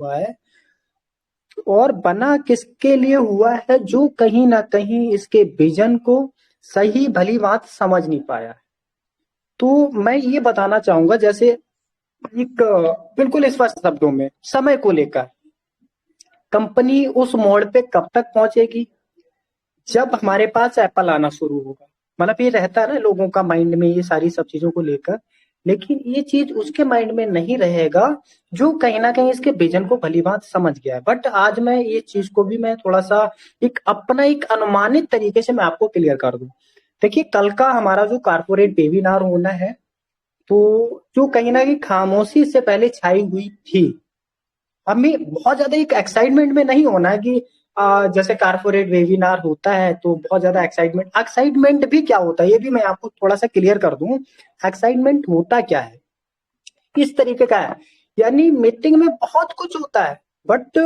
हुआ है और बना किसके लिए हुआ है, जो कहीं ना कहीं इसके विजन को सही भली बात समझ नहीं पाया। तो मैं ये बताना चाहूंगा, जैसे एक बिल्कुल स्पष्ट शब्दों में समय को लेकर कंपनी उस मोड़ पे कब तक पहुंचेगी जब हमारे पास एप्पल आना शुरू होगा। मतलब ये रहता है ना लोगों का माइंड में ये सारी सब चीजों को लेकर, लेकिन ये चीज उसके माइंड में नहीं रहेगा जो कहीं ना कहीं इसके विजन को भली बात समझ गया है। बट आज मैं ये चीज को भी मैं थोड़ा सा एक अपना एक अनुमानित तरीके से मैं आपको क्लियर कर दूं। देखिए, कल का हमारा जो कारपोरेट वेबिनार होना है, तो जो कहीं ना कहीं खामोशी से पहले छाई हुई थी, हमें बहुत ज्यादा एक एक्साइटमेंट में नहीं होना है कि जैसे कारपोरेट वेबिनार होता है तो बहुत ज्यादा एक्साइटमेंट एक्साइटमेंट भी क्या होता है ये भी मैं आपको थोड़ा सा क्लियर कर दूं। एक्साइटमेंट होता क्या है, इस तरीके का है, यानी मीटिंग में बहुत कुछ होता है बट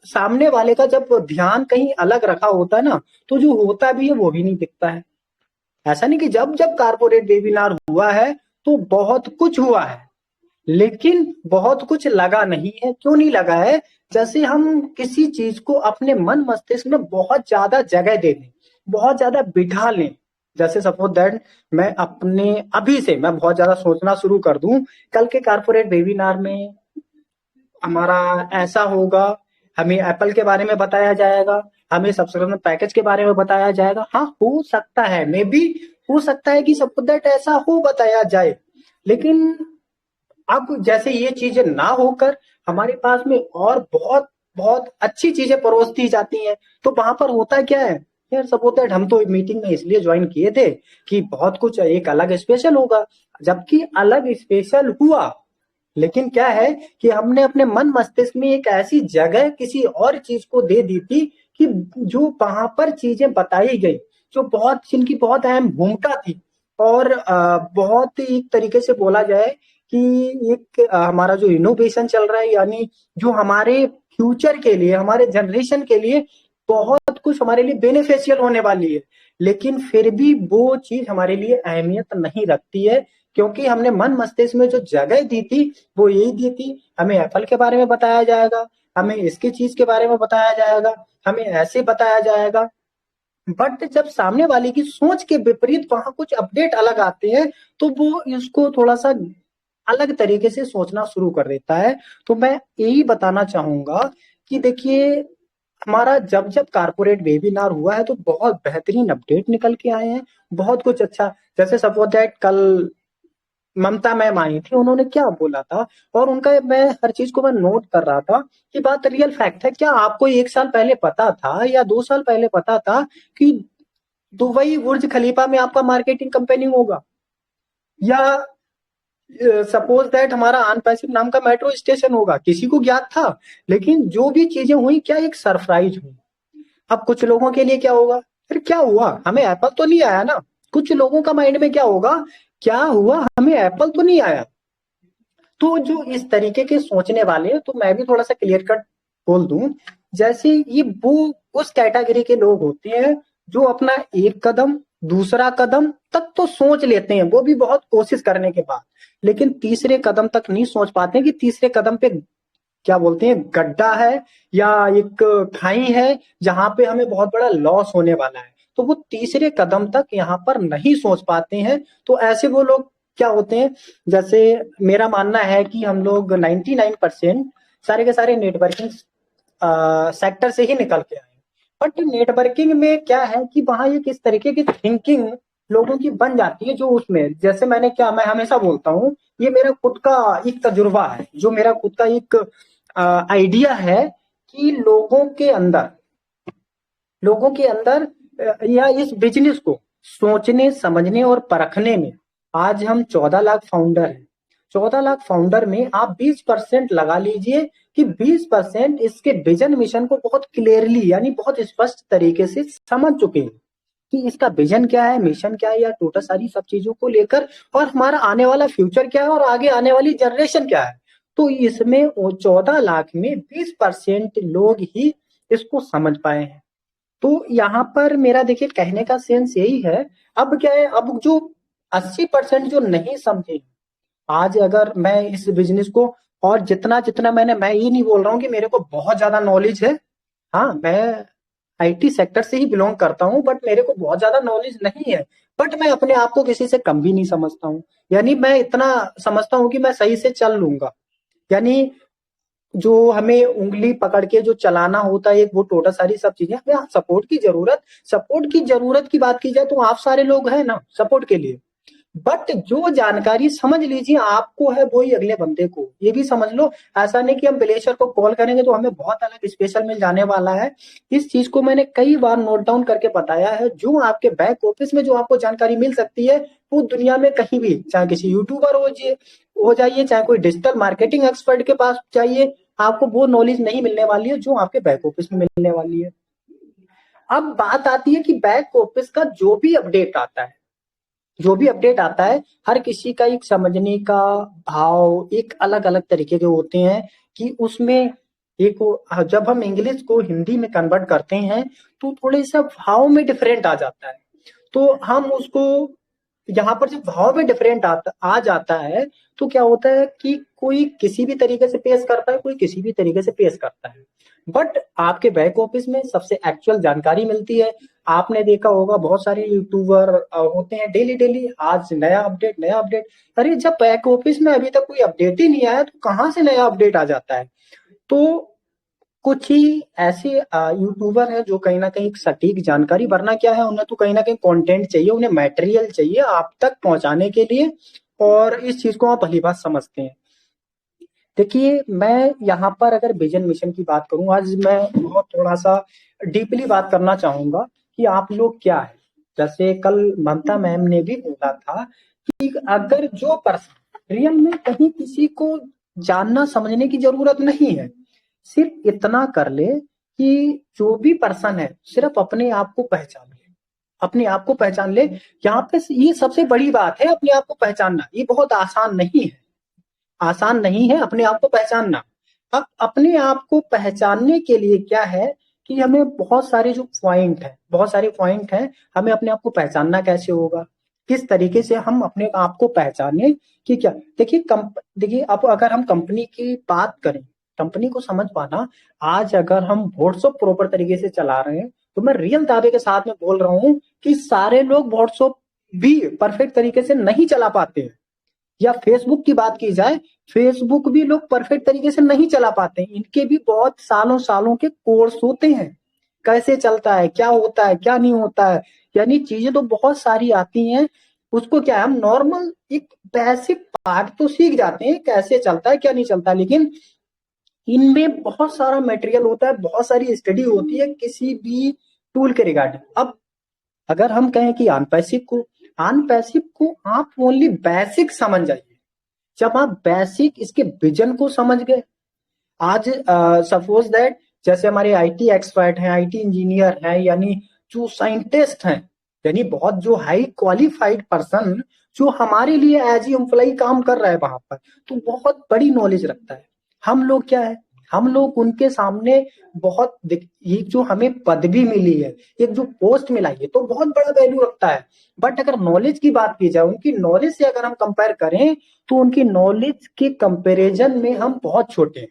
सामने वाले का जब ध्यान कहीं अलग रखा होता है ना, तो जो होता भी है वो भी नहीं दिखता है। ऐसा नहीं कि जब जब कारपोरेट वेबिनार हुआ है तो बहुत कुछ हुआ है, लेकिन बहुत कुछ लगा नहीं है। क्यों नहीं लगा है? जैसे हम किसी चीज को अपने मन मस्तिष्क में बहुत ज्यादा जगह दे दें, बहुत ज्यादा बिठा लें। जैसे सपोज दैट मैं अपने अभी से मैं बहुत ज्यादा सोचना शुरू कर दूं, कल के कारपोरेट वेबिनार में हमारा ऐसा होगा, हमें एप्पल के बारे में बताया जाएगा, हमें सब्सक्रिप्शन पैकेज के बारे में बताया जाएगा। हाँ, हो सकता है, मे बी हो सकता है कि सपोज दैट ऐसा हो बताया जाए, लेकिन अब जैसे ये चीजें ना होकर हमारे पास में और बहुत बहुत अच्छी चीजें परोस दी जाती हैं, तो वहां पर होता क्या है, यार सपोज दैट हम तो मीटिंग में इसलिए ज्वाइन किए थे कि बहुत कुछ एक अलग स्पेशल होगा, जबकि अलग स्पेशल हुआ, लेकिन क्या है कि हमने अपने मन मस्तिष्क में एक ऐसी जगह किसी और चीज को दे दी थी कि जो वहां पर चीजें बताई गई, जो बहुत जिनकी बहुत अहम भूमिका थी। और बहुत ही एक तरीके से बोला जाए कि एक हमारा जो इनोवेशन चल रहा है, यानी जो हमारे फ्यूचर के लिए, हमारे जनरेशन के लिए बहुत कुछ हमारे लिए बेनिफिशियल होने वाली है, लेकिन फिर भी वो चीज हमारे लिए अहमियत नहीं रखती है, क्योंकि हमने मन मस्तिष्क में जो जगह दी थी वो यही दी थी, हमें एप्पल के बारे में बताया जाएगा, हमें इसकी चीज के बारे में बताया जाएगा, हमें ऐसे बताया जाएगा। बट जब सामने वाले की सोच के विपरीत वहां कुछ अपडेट अलग आते हैं, तो वो इसको थोड़ा सा अलग तरीके से सोचना शुरू कर देता है। तो मैं यही बताना चाहूंगा कि देखिए, हमारा जब जब कारपोरेट वेबिनार हुआ है तो बहुत बेहतरीन अपडेट निकल के आए हैं, बहुत कुछ अच्छा। जैसे सपोज दैट कल ममता मैम आई थी, उन्होंने क्या बोला था, और उनका मैं हर चीज को मैं नोट कर रहा था कि बात रियल फैक्ट है। क्या आपको 1 साल पहले पता था या 2 साल पहले पता था कि दुबई बुर्ज खलीफा में आपका मार्केटिंग कंपनी होगा, या सपोज दैट हमारा आन पैसिव नाम का मेट्रो स्टेशन होगा? किसी को ज्ञात था? लेकिन जो भी चीजें हुई, क्या एक सरप्राइज हुई। अब कुछ लोगों के लिए क्या होगा, फिर क्या हुआ, हमें एप्पल तो नहीं आया ना। कुछ लोगों का माइंड में क्या होगा, क्या हुआ, हमें एप्पल तो नहीं आया। तो जो इस तरीके के सोचने वाले हैं, तो मैं भी थोड़ा सा क्लियर कट बोल दूं, जैसे ये वो उस कैटेगरी के लोग होते हैं जो अपना एक कदम, दूसरा कदम तक तो सोच लेते हैं, वो भी बहुत कोशिश करने के बाद, लेकिन तीसरे कदम तक नहीं सोच पाते कि तीसरे कदम पे क्या बोलते हैं, गड्ढा है या एक खाई है जहां पे हमें बहुत बड़ा लॉस होने वाला है। तो वो तीसरे कदम तक यहाँ पर नहीं सोच पाते हैं। तो ऐसे वो लोग क्या होते हैं, जैसे मेरा मानना है कि हम लोग 99% सारे के सारे नेटवर्किंग सेक्टर से ही निकल के आए। बट नेटवर्किंग में क्या है कि वहां एक इस तरीके की थिंकिंग लोगों की बन जाती है, जो उसमें जैसे मैं हमेशा बोलता हूँ, ये मेरा खुद का एक तजुर्बा है, जो मेरा खुद का एक आइडिया है कि लोगों के अंदर या इस बिजनेस को सोचने समझने और परखने में आज हम 14 लाख फाउंडर हैं। 14 लाख फाउंडर में आप 20% लगा लीजिए कि 20% इसके विजन मिशन को बहुत क्लियरली, यानी बहुत स्पष्ट तरीके से समझ चुके हैं कि इसका विजन क्या है, मिशन क्या है, या टोटल सारी सब चीजों को लेकर, और हमारा आने वाला फ्यूचर क्या है, और आगे आने वाली जनरेशन क्या है। तो इसमें 14 लाख में 20% लोग ही इसको समझ पाए हैं। तो यहाँ पर मेरा देखिए कहने का सेंस यही है। अब क्या है, अब जो 80% जो नहीं समझे, आज अगर मैं इस बिजनेस को और जितना जितना मैं ये नहीं बोल रहा हूँ कि मेरे को बहुत ज्यादा नॉलेज है। हाँ, मैं आईटी सेक्टर से ही बिलोंग करता हूँ, बट मेरे को बहुत ज्यादा नॉलेज नहीं है। बट मैं अपने आप को किसी से कम भी नहीं समझता हूँ। यानी मैं इतना समझता हूँ कि मैं सही से चल लूंगा। यानी जो हमें उंगली पकड़ के जो चलाना होता है, एक वो टोटल सारी सब चीजें, हमें सपोर्ट की बात की जाए तो आप सारे लोग हैं ना सपोर्ट के लिए। बट जो जानकारी समझ लीजिए आपको है, वही अगले बंदे को, ये भी समझ लो। ऐसा नहीं कि हम प्लेसर को कॉल करेंगे तो हमें बहुत अलग स्पेशल मिल जाने वाला है। इस चीज को मैंने कई बार नोट डाउन करके बताया है। जो आपके बैक ऑफिस में जो आपको जानकारी मिल सकती है, वो दुनिया में कहीं भी, चाहे किसी यूट्यूबर हो जाइए, चाहे कोई डिजिटल मार्केटिंग एक्सपर्ट के पास जाइए, आपको वो नॉलेज नहीं मिलने वाली है जो आपके बैक ऑफिस में मिलने वाली है। अब बात आती है कि बैक ऑफिस का जो भी अपडेट आता है, हर किसी का एक समझने का भाव एक अलग अलग तरीके के होते हैं। कि उसमें एक जब हम इंग्लिश को हिंदी में कन्वर्ट करते हैं तो थोड़े सा भाव में डिफरेंट आ जाता है। तो हम उसको यहाँ पर जब भाव में डिफरेंट आ जाता है, तो क्या होता है कि कोई किसी भी तरीके से पेश करता है, कोई किसी भी तरीके से पेश करता है। बट आपके बैक ऑफिस में सबसे एक्चुअल जानकारी मिलती है। आपने देखा होगा बहुत सारे यूट्यूबर होते हैं, डेली डेली आज नया अपडेट नया अपडेट। अरे जब बैक ऑफिस में अभी तक कोई अपडेट ही नहीं आया तो कहाँ से नया अपडेट आ जाता है। तो कुछ ही ऐसे यूट्यूबर हैं जो कहीं ना कहीं सटीक जानकारी, वरना क्या है, उन्हें तो कहीं ना कहीं कंटेंट चाहिए, उन्हें मटेरियल चाहिए आप तक पहुंचाने के लिए। और इस चीज को आप भली बात समझते हैं। देखिए, मैं यहाँ पर अगर विजन मिशन की बात करूं, आज मैं बहुत थोड़ा सा डीपली बात करना चाहूंगा कि आप लोग क्या है। जैसे कल ममता मैम ने भी बोला था कि अगर जो पर्सन रियल में कहीं किसी को जानना समझने की जरूरत नहीं है, सिर्फ इतना कर ले कि जो भी पर्सन है सिर्फ अपने आप को पहचान ले, अपने आप को पहचान ले। यहाँ पे ये सबसे बड़ी बात है, अपने आप को पहचानना। ये बहुत आसान नहीं है अपने आप को पहचानना। अब अपने आप को पहचानने के लिए क्या है कि हमें बहुत सारे पॉइंट हैं। हमें अपने आप को पहचानना कैसे होगा, किस तरीके से हम अपने आप को पहचाने कि क्या। देखिए अब अगर हम कंपनी की बात करें, कंपनी को समझ पाना, आज अगर हम व्हाट्सएप प्रॉपर तरीके से चला रहे हैं तो मैं रियल दावे के साथ में बोल रहा हूँ कि सारे लोग व्हाट्सएप भी परफेक्ट तरीके से नहीं चला पाते हैं। या फेसबुक की बात की जाए, फेसबुक भी लोग परफेक्ट तरीके से नहीं चला पाते। इनके भी बहुत सालों सालों के कोर्स होते हैं, कैसे चलता है, क्या होता है, क्या नहीं होता है। यानी चीजें तो बहुत सारी आती हैं। उसको क्या है, हम नॉर्मल एक बेसिक पार्ट तो सीख जाते हैं, कैसे चलता है क्या नहीं चलता। लेकिन इनमें बहुत सारा मटेरियल होता है, बहुत सारी स्टडी होती है किसी भी टूल के रिगार्डिंग। अब अगर हम कहें कि अनपैसिव को आप ओनली बेसिक समझ जाइए। जब आप बेसिक इसके विजन को समझ गए, आज सपोज दैट जैसे हमारे आईटी एक्सपर्ट हैं, आईटी इंजीनियर हैं, यानी जो साइंटिस्ट हैं, यानी बहुत जो हाई क्वालिफाइड पर्सन जो हमारे लिए एज एम्प्लॉय काम कर रहा है वहां पर, तो बहुत बड़ी नॉलेज रखता है। हम लोग क्या है, हम लोग उनके सामने ये जो हमें पदवी मिली है, एक जो पोस्ट मिला है, ये तो बहुत बड़ा वैल्यू रखता है। बट अगर नॉलेज की बात की जाए, उनकी नॉलेज से अगर हम कंपेयर करें, तो उनकी नॉलेज के कंपैरिजन में हम बहुत छोटे हैं।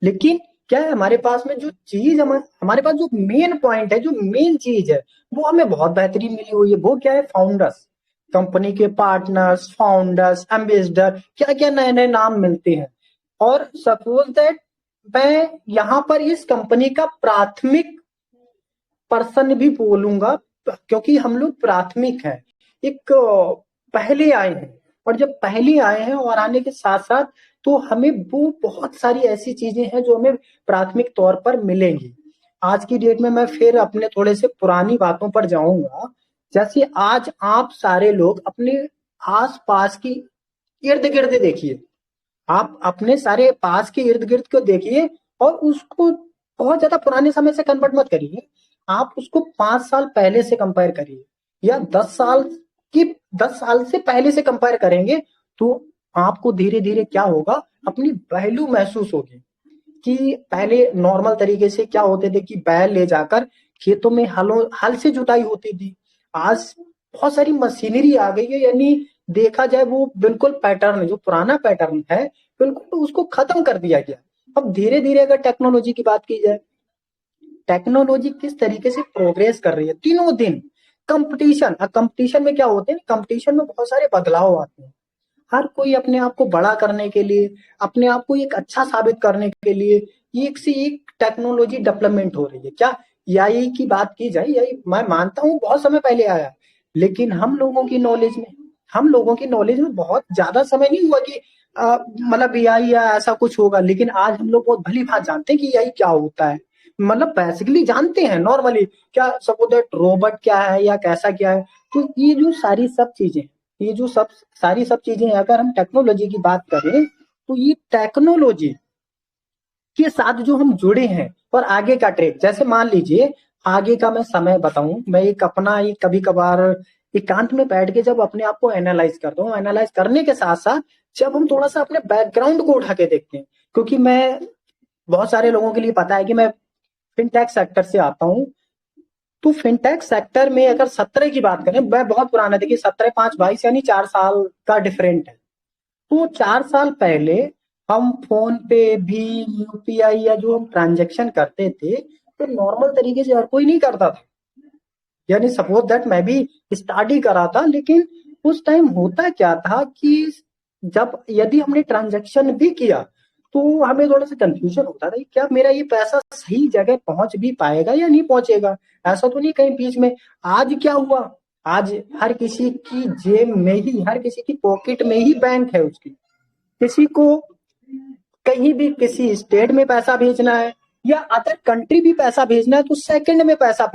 लेकिन क्या है, हमारे पास में जो चीज हमारे पास जो मेन पॉइंट है, जो मेन चीज है, वो हमें बहुत बेहतरीन मिली हुई है। वो क्या है, फाउंडर्स, कंपनी के पार्टनर्स, फाउंडर्स, एम्बेसडर, क्या क्या नए नए नाम मिलते हैं। और सपोज दैट मैं यहाँ पर इस कंपनी का प्राथमिक पर्सन भी बोलूंगा, क्योंकि हम लोग प्राथमिक हैं, एक पहले आए हैं। और जब पहले आए हैं और आने के साथ साथ, तो हमें वो बहुत सारी ऐसी चीजें हैं जो हमें प्राथमिक तौर पर मिलेंगी। आज की डेट में मैं फिर अपने थोड़े से पुरानी बातों पर जाऊंगा। जैसे आज आप सारे लोग अपने आस पास की इर्द गिर्द देखिए, आप अपने सारे पास के इर्द गिर्द को देखिए, और उसको बहुत ज्यादा पुराने समय से कन्वर्ट मत करिए। आप उसको 5 साल पहले से कंपेयर करिए, या 10 साल की 10 साल से पहले से कंपेयर करेंगे, तो आपको धीरे धीरे क्या होगा, अपनी वैल्यू महसूस होगी। कि पहले नॉर्मल तरीके से क्या होते थे कि बैल ले जाकर खेतों में हल से जुताई होती थी। आज बहुत सारी मशीनरी आ गई है। यानी देखा जाए वो बिल्कुल पैटर्न, जो पुराना पैटर्न है, बिल्कुल, तो उसको खत्म कर दिया गया। अब धीरे धीरे अगर टेक्नोलॉजी की बात की जाए, टेक्नोलॉजी किस तरीके से प्रोग्रेस कर रही है तीनों दिन। कंपटीशन, कंपटीशन में क्या होते हैं, कंपटीशन में बहुत सारे बदलाव आते हैं। हर कोई अपने आप को बड़ा करने के लिए, अपने आप को एक अच्छा साबित करने के लिए एक से एक टेक्नोलॉजी डेवलपमेंट हो रही है। क्या एआई की बात की जाए, एआई मैं मानता हूँ बहुत समय पहले आया, लेकिन हम लोगों की नॉलेज में बहुत ज्यादा समय नहीं हुआ कि मतलब एआई या ऐसा कुछ होगा। लेकिन आज हम लोग बहुत भली भांति जानते हैं कि एआई क्या होता है, मतलब बेसिकली जानते हैं नॉर्मली, क्या सपोज दैट रोबोट क्या है या कैसा क्या है। तो ये जो सब सारी सब चीजें अगर हम टेक्नोलॉजी की बात करें, तो ये टेक्नोलॉजी के साथ जो हम जुड़े हैं और आगे का ट्रेक, जैसे मान लीजिए आगे का मैं समय बताऊं, मैं एक अपना एक कभी कभार एकांत में बैठ के जब अपने आप को एनालाइज करता हूँ, एनालाइज करने के साथ साथ जब हम थोड़ा सा अपने बैकग्राउंड को उठा के देखते हैं, क्योंकि मैं बहुत सारे लोगों के लिए पता है कि मैं फिनटेक सेक्टर से आता हूँ। तो फिनटेक सेक्टर में अगर 17 की बात करें, मैं बहुत पुराना, देखिए 17 5 22 यानी 4 साल का डिफरेंट है। तो 4 साल पहले हम फोन पे भी यूपीआई या जो हम ट्रांजेक्शन करते थे, तो नॉर्मल तरीके से हर कोई नहीं करता था। यानी सपोज दैट मैं भी स्टार्ट ही करा था, लेकिन उस टाइम होता क्या था कि जब यदि हमने ट्रांजेक्शन भी किया, तो हमें थोड़ा सा कंफ्यूजन होता था कि क्या मेरा ये पैसा सही जगह पहुंच भी पाएगा या नहीं पहुंचेगा, ऐसा तो नहीं कहीं बीच में। आज क्या हुआ, आज हर किसी की जेब में ही, हर किसी की पॉकेट में ही बैंक है उसकी। किसी को कहीं भी किसी स्टेट में पैसा भेजना है या अदर कंट्री भी पैसा भेजना है, तो सेकंड में पैसा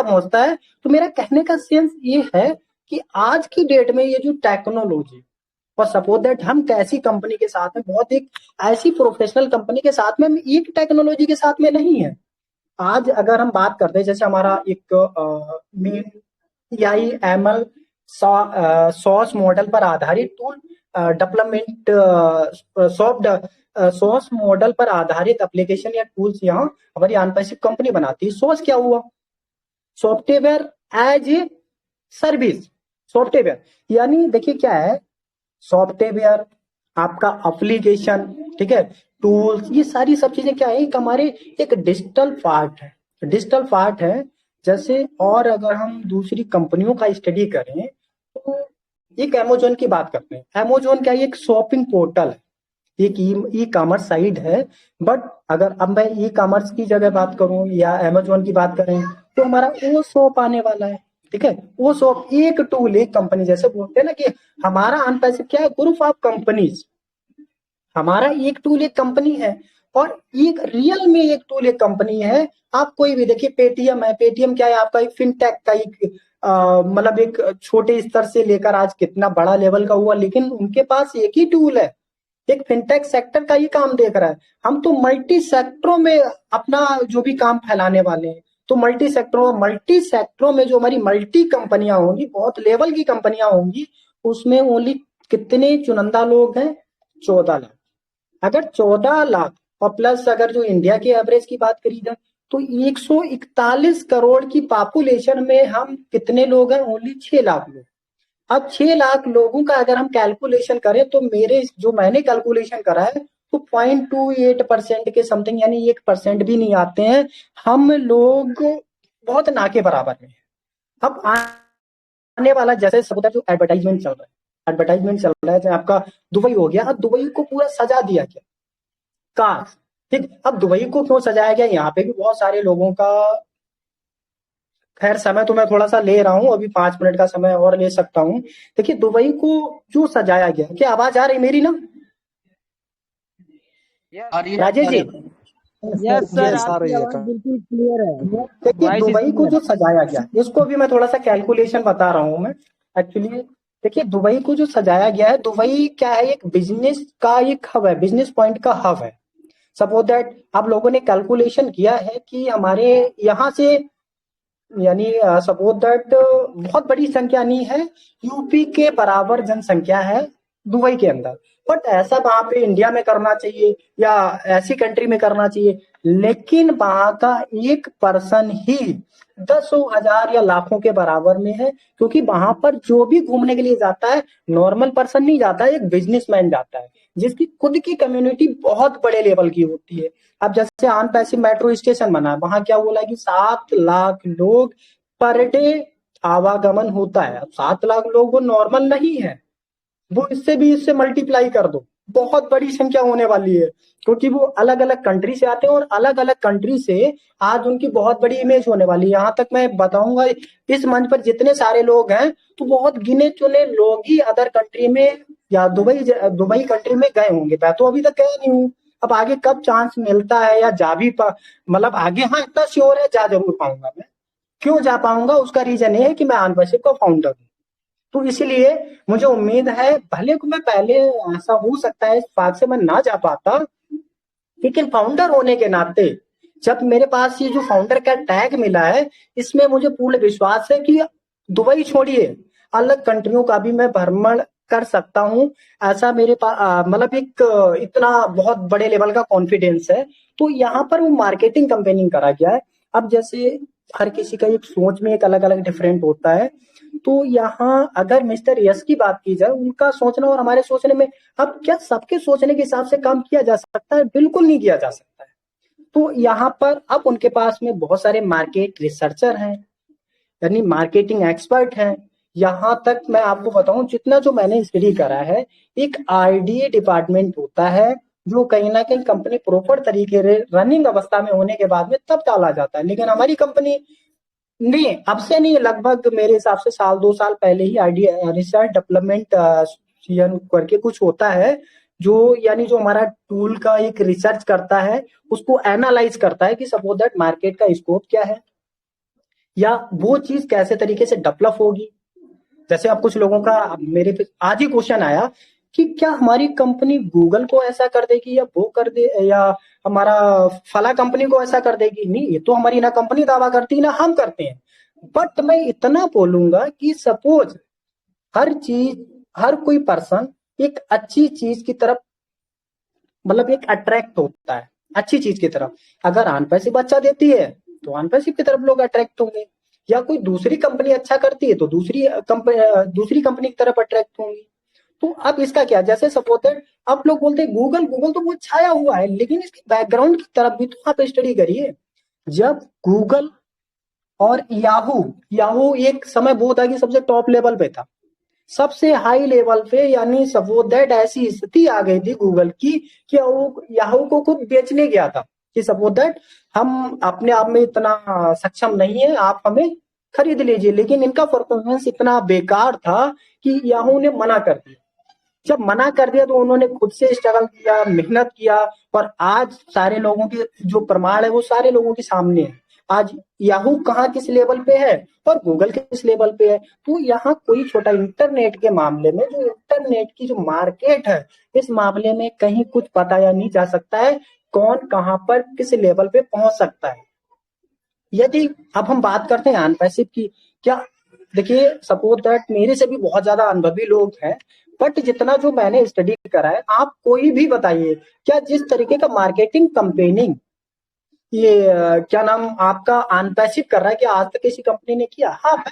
पहुंचता है। तो मेरा कहने का सेंस ये है कि आज की डेट में ये जो टेक्नोलॉजी, और सपोज दैट हम कैसी कंपनी के साथ में, बहुत एक ऐसी प्रोफेशनल कंपनी के साथ में, हम एक टेक्नोलॉजी के साथ में नहीं है। आज अगर हम बात करते हैं, जैसे हमारा एक I am L sauce model पर आधारित टूल डेवलपमेंट, सॉस मॉडल पर आधारित एप्लीकेशन या टूल्स यहाँ हमारी अनपैसिव कंपनी बनाती है। सॉस क्या हुआ, software as a service. Software यानी देखिए क्या है, सॉफ्टवेयर, आपका एप्लीकेशन, ठीक है, टूल्स, ये सारी सब चीजें क्या है, एक हमारे एक डिजिटल पार्ट है। जैसे और अगर हम दूसरी कंपनियों का स्टडी करें, तो एक अमेजोन की बात करते हैं। अमेजोन क्या है, एक शॉपिंग पोर्टल है, एक ई कॉमर्स साइट है। बट अगर अब मैं ई कॉमर्स की जगह बात करूं या अमेजोन की बात करें, तो हमारा वो शॉप आने वाला है। ठीक है, वो शॉप एक टूल, एक कंपनी, जैसे बोलते हैं ना कि हमारा अनपैसिव क्या है, ग्रुप ऑफ कंपनीज। हमारा एक टूल एक कंपनी है, और एक रियल में एक टूल एक कंपनी है। आप कोई भी देखिए, पेटीएम है, पेटीएम क्या है, आपका एक फिनटेक का एक मतलब एक छोटे स्तर से लेकर आज कितना बड़ा लेवल का हुआ, लेकिन उनके पास एक ही टूल है, एक फिनटेक सेक्टर का ही काम देख रहा है। हम तो मल्टी सेक्टरों में अपना जो भी काम फैलाने वाले हैं। तो मल्टी सेक्टरों में जो हमारी मल्टी कंपनियां होंगी, बहुत लेवल की कंपनियां होंगी, उसमें ओनली कितने चुनिंदा लोग हैं, 14 लाख। अगर 14 लाख और प्लस अगर जो इंडिया के एवरेज की बात करी जाए, तो 141 करोड़ की पॉपुलेशन में हम कितने लोग हैं, ओनली 6 लाख लोग। अब 6 लाख लोगों का अगर हम कैलकुलेशन करें, तो मेरे जो मैंने कैलकुलेशन करा है, तो 0.28% के समथिंग, यानी 1% भी नहीं आते हैं हम लोग, बहुत ना के बराबर में। अब आने वाला, जैसे सब जो एडवर्टाइजमेंट चल रहा है जैसे आपका दुबई हो गया, अब दुबई को पूरा सजा दिया गया कार। ठीक, अब दुबई को क्यों सजाया गया, यहाँ पे भी बहुत सारे लोगों का, खैर समय तो मैं थोड़ा सा ले रहा हूँ, अभी 5 मिनट का समय और ले सकता हूँ। देखिए दुबई को जो सजाया गया, क्या आवाज आ रही मेरी ना, Rajesh ji? Yes sir, yes आ रही आपकी है आवाज बिल्कुल क्लियर है। देखिए वॉइस दुबई को क्लियर जो है। सजाया गया, इसको भी मैं थोड़ा सा कैलकुलेशन बता रहा हूँ मैं एक्चुअली। देखिए दुबई को जो सजाया गया है, दुबई क्या है, एक बिजनेस का एक हब है, बिजनेस पॉइंट का हब है। सपोज दैट आप लोगों ने कैलकुलेशन किया है कि हमारे यहाँ से, यानी सपोज दैट बहुत बड़ी संख्या नहीं है, यूपी के बराबर जनसंख्या है दुबई के अंदर। बट ऐसा वहां पे इंडिया में करना चाहिए या ऐसी कंट्री में करना चाहिए, लेकिन वहां का 1% ही दसों हजार या लाखों के बराबर में है, क्योंकि वहां पर जो भी घूमने के लिए जाता है नॉर्मल पर्सन नहीं जाता है, एक बिजनेसमैन जाता है जिसकी खुद की कम्युनिटी बहुत बड़े लेवल की होती है। अब जैसे आन पैसिव मेट्रो स्टेशन बना है, वहां क्या बोला कि 7 लाख लोग पर डे आवागमन होता है। अब 7 लाख लोग वो नॉर्मल नहीं है, वो इससे भी इससे मल्टीप्लाई कर दो, बहुत बड़ी संख्या होने वाली है, क्योंकि वो अलग अलग कंट्री से आते हैं और अलग अलग कंट्री से आज उनकी बहुत बड़ी इमेज होने वाली है। यहाँ तक मैं बताऊंगा इस मंच पर जितने सारे लोग हैं तो बहुत गिने चुने लोग ही अदर कंट्री में या दुबई कंट्री में गए होंगे। मैं तो अभी तक गया नहीं हूँ, अब आगे कब चांस मिलता है या जा भी मतलब आगे, हाँ इतना श्योर है जा जरूर पाऊंगा मैं। क्यों जा पाऊंगा, उसका रीजन ये है कि मैं आनवर्शिप का फाउंडर हूँ। तो इसलिए मुझे उम्मीद है, भले को मैं पहले ऐसा हो सकता है इस बात से मैं ना जा पाता, लेकिन फाउंडर होने के नाते जब मेरे पास ये जो फाउंडर का टैग मिला है, इसमें मुझे पूर्ण विश्वास है कि दुबई छोड़िए अलग कंट्रियों का भी मैं भ्रमण कर सकता हूँ। ऐसा मेरे पास मतलब एक इतना बहुत बड़े लेवल का कॉन्फिडेंस है। तो यहाँ पर वो मार्केटिंग कंपेनिंग करा गया है। अब जैसे हर किसी का एक सोच में एक अलग अलग डिफरेंट होता है, तो यहाँ अगर मिस्टर यस की बात की जाए, उनका सोचना और हमारे सोचने में, अब क्या सबके सोचने के हिसाब से काम किया जा सकता है? बिल्कुल नहीं किया जा सकता है। तो यहाँ पर अब उनके पास में बहुत सारे मार्केट रिसर्चर हैं, यानी मार्केटिंग एक्सपर्ट हैं। यहाँ तक मैं आपको बताऊं, जितना जो मैंने स्टडी करा है, एक आरडीए डिपार्टमेंट होता है जो कहीं ना कहीं कंपनी प्रॉपर तरीके से रनिंग अवस्था में होने के बाद में तब डाला जाता है। लेकिन हमारी कंपनी नहीं, अब से नहीं, लगभग मेरे हिसाब से साल 2 साल पहले ही आईडिया रिसर्च डेवलपमेंट करके कुछ होता है, जो यानी जो हमारा टूल का एक रिसर्च करता है, उसको एनालाइज करता है कि सपोज दैट मार्केट का स्कोप क्या है या वो चीज कैसे तरीके से डेवलप होगी। जैसे अब कुछ लोगों का मेरे पे आज ही क्वेश्चन आया कि क्या हमारी कंपनी गूगल को ऐसा कर देगी या वो कर दे, या हमारा फला कंपनी को ऐसा कर देगी। नहीं, ये तो हमारी ना कंपनी दावा करती ना हम करते हैं। बट मैं इतना बोलूंगा कि सपोज हर चीज, हर कोई पर्सन एक अच्छी चीज की तरफ, मतलब एक अट्रैक्ट होता है अच्छी चीज की तरफ। अगर आन पैसिव अच्छा देती है तो आन पैसिव की तरफ लोग अट्रैक्ट होंगे, या कोई दूसरी कंपनी अच्छा करती है तो दूसरी कंपनी की तरफ अट्रैक्ट होंगी। तो अब इसका क्या, जैसे सपोज दैट अब लोग बोलते हैं गूगल गूगल तो वो छाया हुआ है, लेकिन इसके बैकग्राउंड की तरफ भी तो आप स्टडी करिए। जब गूगल और याहू याहू एक समय वो था कि सबसे टॉप लेवल पे था, सबसे हाई लेवल पे, यानी सपोज दैट ऐसी स्थिति आ गई थी गूगल की कि वो याहू को खुद बेचने गया था कि सपोज दैट हम अपने आप में इतना सक्षम नहीं है, आप हमें खरीद लीजिए। लेकिन इनका परफॉर्मेंस इतना बेकार था कि याहू ने मना कर दिया। जब मना कर दिया तो उन्होंने खुद से स्ट्रगल किया, मेहनत किया, और आज सारे लोगों के जो प्रमाण है वो सारे लोगों के सामने है। आज याहू कहाँ किस लेवल पे है और गूगल किस लेवल पे है। तो यहाँ कोई छोटा इंटरनेट के मामले में, जो इंटरनेट की जो मार्केट है, इस मामले में कहीं कुछ बताया नहीं जा सकता है कौन कहाँ पर किस लेवल पे पहुंच सकता है। यदि अब हम बात करते हैं अनपैसिव की, क्या देखिए सपोज दैट मेरे से भी बहुत ज्यादा अनुभवी लोग हैं, बट जितना जो मैंने स्टडी करा है, आप कोई भी बताइए क्या जिस तरीके का मार्केटिंग कंपेनिंग ये क्या नाम आपका अनपैसिव कर रहा है, कि आज तक किसी कंपनी ने किया? हाँ,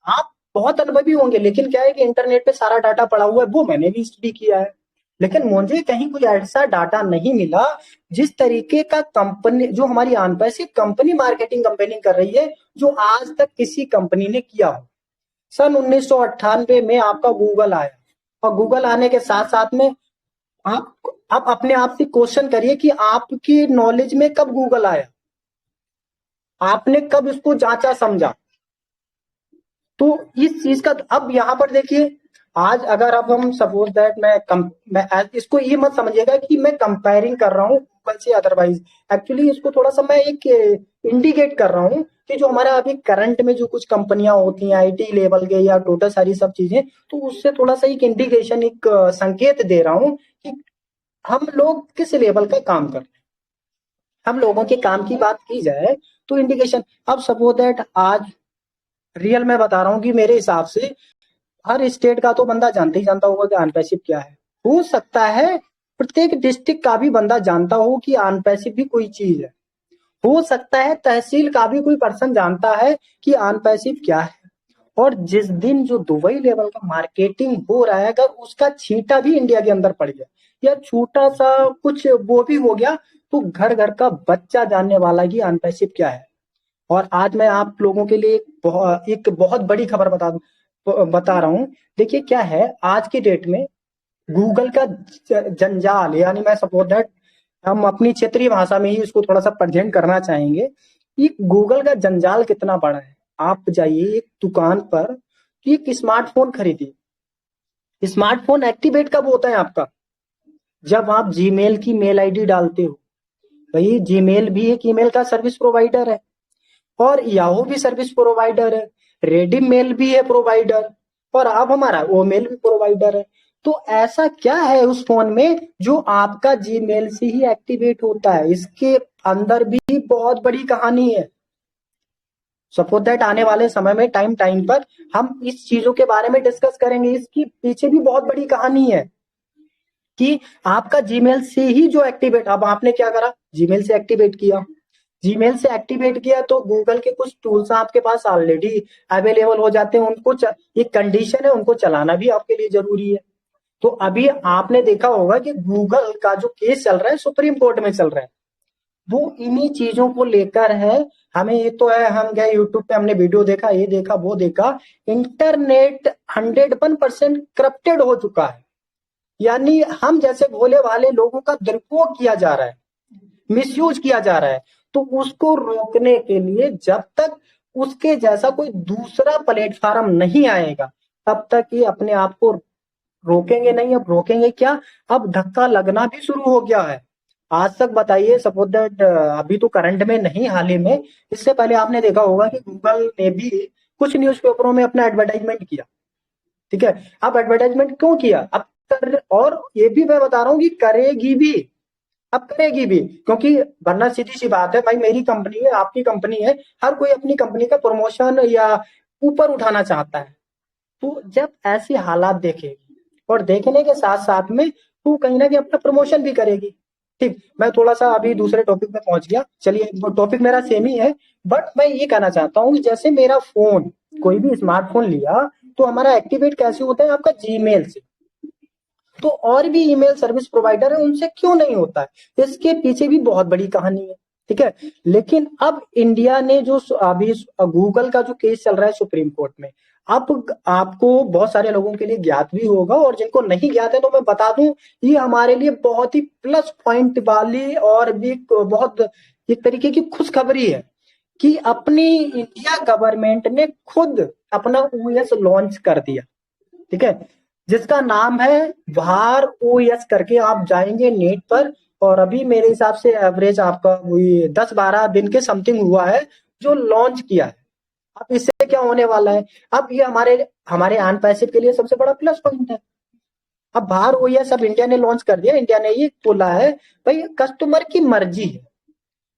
आप बहुत अनुभवी होंगे, लेकिन क्या है कि इंटरनेट पे सारा डाटा पड़ा हुआ है, वो मैंने भी स्टडी किया है, लेकिन मुझे कहीं कोई ऐसा डाटा नहीं मिला जिस तरीके का कंपनी, जो हमारी अनपैसिव कंपनी मार्केटिंग कंपेनिंग कर रही है, जो आज तक किसी कंपनी ने किया हो। सन 1998 में आपका गूगल आया, और गूगल आने के साथ साथ में आप अपने आप से क्वेश्चन करिए कि आपकी नॉलेज में कब गूगल आया, आपने कब इसको जांचा समझा। तो इस चीज का अब यहाँ पर देखिए, आज अगर अब हम सपोज दैट मैं इसको ये मत समझिएगा कि मैं कंपेयरिंग कर रहा हूँ गूगल से, अदरवाइज एक्चुअली इसको थोड़ा सा मैं एक इंडिकेट कर रहा हूँ कि जो हमारा अभी करंट में जो कुछ कंपनियां होती हैं आईटी लेवल के या टोटल सारी सब चीजें, तो उससे थोड़ा सा एक इंडिकेशन, एक संकेत दे रहा हूँ कि हम लोग किस लेवल का काम कर रहे हैं। हम लोगों के काम की बात की जाए तो इंडिकेशन, अब सपोज दैट आज रियल में बता रहा हूँ कि मेरे हिसाब से हर स्टेट का तो बंदा जानता ही जानता होगा कि अनपैसिव क्या है। हो सकता है प्रत्येक डिस्ट्रिक्ट का भी बंदा जानता हो कि अनपैसिव भी कोई चीज है। हो सकता है तहसील का भी कोई पर्सन जानता है कि अनपैसिव क्या है। और जिस दिन जो दुबई लेवल का मार्केटिंग हो रहा है, अगर उसका छींटा भी इंडिया के अंदर पड़ गया या छोटा सा कुछ वो भी हो गया, तो घर घर का बच्चा जानने वाला कि अनपैसिव क्या है। और आज मैं आप लोगों के लिए एक बहुत बड़ी खबर बता रहा हूँ। देखिए क्या है आज की डेट में गूगल का जंजाल, यानी मैं सपोज दैट हम अपनी क्षेत्रीय भाषा में ही इसको थोड़ा सा प्रेजेंट करना चाहेंगे। ये गूगल का जंजाल कितना बड़ा है। आप जाइए एक दुकान पर, एक स्मार्टफोन खरीदिए। स्मार्टफोन एक्टिवेट कब होता है आपका? जब आप जीमेल की मेल आईडी डालते हो। भाई जीमेल भी एक ईमेल का सर्विस प्रोवाइडर है, और याहू भी सर्विस प्रोवाइडर है, रेडिम मेल भी है प्रोवाइडर, और अब हमारा ओ मेल भी प्रोवाइडर है। तो ऐसा क्या है उस फोन में जो आपका जीमेल से ही एक्टिवेट होता है? इसके अंदर भी बहुत बड़ी कहानी है। सपोज दैट आने वाले समय में टाइम टाइम पर हम इस चीजों के बारे में डिस्कस करेंगे। इसकी पीछे भी बहुत बड़ी कहानी है कि आपका जीमेल से ही जो एक्टिवेट, अब आपने क्या करा, जीमेल से एक्टिवेट किया। जीमेल से एक्टिवेट किया तो गूगल के कुछ टूल्स आपके पास ऑलरेडी अवेलेबल हो जाते हैं। उनको एक कंडीशन है, उनको चलाना भी आपके लिए जरूरी है। तो अभी आपने देखा होगा कि गूगल का जो केस चल रहा है सुप्रीम कोर्ट में चल रहा है, वो इन्हीं चीजों को लेकर है। हमें ये तो है, हम गए यूट्यूब पे, हमने वीडियो देखा, ये देखा वो देखा, इंटरनेट 101% करप्टेड हो चुका है। यानी हम जैसे भोले भाले लोगों का दुरुपयोग किया जा रहा है, मिसयूज किया जा रहा है। तो उसको रोकने के लिए जब तक उसके जैसा कोई दूसरा प्लेटफॉर्म नहीं आएगा, तब तक ये अपने आप को रोकेंगे नहीं। अब रोकेंगे क्या, अब धक्का लगना भी शुरू हो गया है। आज तक बताइए, सपोज दैट अभी तो करंट में नहीं, हाल ही में, इससे पहले आपने देखा होगा कि गूगल ने भी कुछ न्यूज़पेपरों में अपना एडवर्टाइजमेंट किया। ठीक है, अब एडवर्टाइजमेंट क्यों किया, अब और ये भी मैं बता रहा हूँ कि करेगी भी, अब करेगी भी, क्योंकि वरना सीधी सी बात है भाई, मेरी कंपनी है, आपकी कंपनी है, हर कोई अपनी कंपनी का प्रमोशन या ऊपर उठाना चाहता है। तो जब ऐसे हालात देखेगी और देखने के साथ साथ में वो कहीं ना कहीं अपना प्रमोशन भी करेगी। ठीक, मैं थोड़ा सा अभी दूसरे टॉपिक पे पहुंच गया। चलिए, वो टॉपिक मेरा सेम ही है, बट मैं ये कहना चाहता हूँ कि जैसे मेरा फोन, कोई भी स्मार्टफोन लिया तो हमारा एक्टिवेट कैसे होता है, आपका जीमेल से। तो और भी ईमेल सर्विस प्रोवाइडर है, उनसे क्यों नहीं होता है? इसके पीछे भी बहुत बड़ी कहानी है। ठीक है, लेकिन अब इंडिया ने जो अभी गूगल का जो केस चल रहा है सुप्रीम कोर्ट में, अब आपको बहुत सारे लोगों के लिए ज्ञात भी होगा, और जिनको नहीं ज्ञात है तो मैं बता दूं, ये हमारे लिए बहुत ही प्लस पॉइंट वाली और भी बहुत एक तरीके की खुशखबरी है कि अपनी इंडिया गवर्नमेंट ने खुद अपना ओएस लॉन्च कर दिया। ठीक है, जिसका नाम है वार ओएस करके। आप जाएंगे नेट पर, और अभी मेरे हिसाब से एवरेज आपका वही 10-12 दिन के समथिंग हुआ है जो लॉन्च किया है। अब इससे क्या होने वाला है, अब ये हमारे हमारे आन पैसिव के लिए सबसे बड़ा प्लस पॉइंट है। अब बाहर ओएस अब इंडिया ने लॉन्च कर दिया, इंडिया ने ये बोला है भाई कस्टमर की मर्जी है,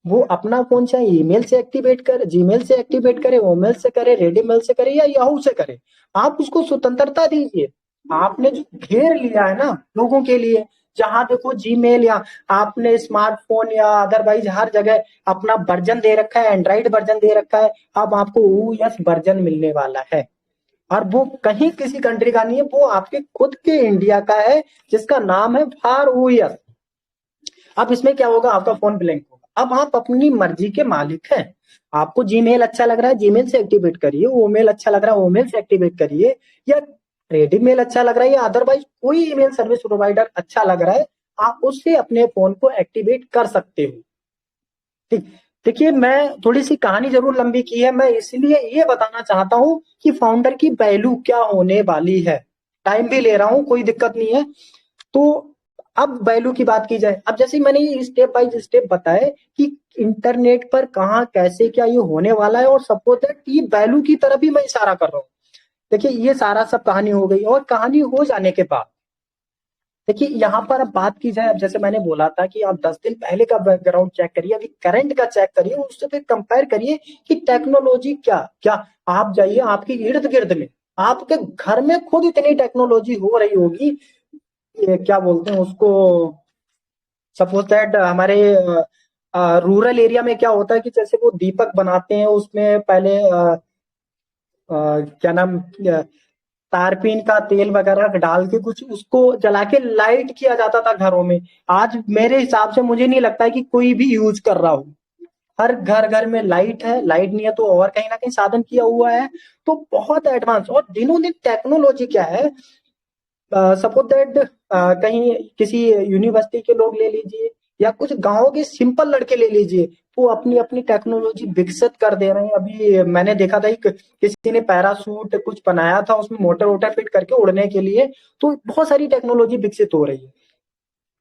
वो अपना फोन चाहे ईमेल से एक्टिवेट करे, जीमेल से एक्टिवेट करे, ओमेल से करे, रेडीमेल से करे या याहू से करे, आप उसको स्वतंत्रता दीजिए। आपने जो घेर लिया है ना लोगों के लिए, जहां देखो जीमेल या आपने स्मार्टफोन या अदरवाइज हर जगह अपना वर्जन दे रखा है, एंड्रॉइड वर्जन दे रखा है, अब आपको ओएस वर्जन मिलने वाला है। और वो कहीं किसी कंट्री का नहीं है, वो आपके खुद के इंडिया का है, जिसका नाम है फार ओएस। अब इसमें क्या होगा, आपका फोन ब्लैंक होगा। अब आप अपनी मर्जी के मालिक हैं। आपको जीमेल अच्छा लग रहा है, जीमेल से एक्टिवेट करिए, ओमेल अच्छा लग रहा है, ओमेल से एक्टिवेट करिए, या रेडीमेल अच्छा लग रहा है, या अदरवाइज कोई ईमेल सर्विस प्रोवाइडर अच्छा लग रहा है, आप उससे अपने फोन को एक्टिवेट कर सकते हो। ठीक, देखिए मैं थोड़ी सी कहानी जरूर लंबी की है, मैं इसलिए ये बताना चाहता हूँ कि फाउंडर की वैल्यू क्या होने वाली है। टाइम भी ले रहा हूँ, कोई दिक्कत नहीं है। तो अब वैल्यू की बात की जाए, अब जैसे मैंने ये स्टेप बाय स्टेप बताए कि इंटरनेट पर कहाँ कैसे क्या ये होने वाला है, और सपोज दैट ये वैल्यू की तरफ ही मैं इशारा कर रहा हूँ। देखिए ये सारा सब कहानी हो गई, और कहानी हो जाने के बाद देखिए यहाँ पर अब बात की जाए, अब जैसे मैंने बोला था कि आप 10 दिन पहले का बैकग्राउंड चेक करिए, अभी करंट का चेक करिए, उससे फिर कंपेयर करिए कि टेक्नोलॉजी क्या क्या। आप जाइए आपके इर्द गिर्द में, आपके घर में खुद इतनी टेक्नोलॉजी हो रही होगी, ये क्या बोलते हैं उसको, सपोज दैट हमारे रूरल एरिया में क्या होता है कि जैसे वो दीपक बनाते हैं, उसमें पहले क्या नाम, तारपीन का तेल वगैरह डाल के कुछ उसको जला के लाइट किया जाता था घरों में। आज मेरे हिसाब से मुझे नहीं लगता है कि कोई भी यूज कर रहा हो। हर घर घर में लाइट है, लाइट नहीं है तो और कहीं ना कहीं साधन किया हुआ है। तो बहुत एडवांस, और दिनों दिन टेक्नोलॉजी क्या है, सपोज दैट कहीं किसी यूनिवर्सिटी के लोग ले लीजिए या कुछ गांव के सिंपल लड़के ले लीजिए, वो अपनी अपनी टेक्नोलॉजी विकसित कर दे रहे हैं। अभी मैंने देखा था किसी ने पैरासूट कुछ बनाया था, उसमें मोटर वोटर फिट करके उड़ने के लिए। तो बहुत सारी टेक्नोलॉजी विकसित हो रही है।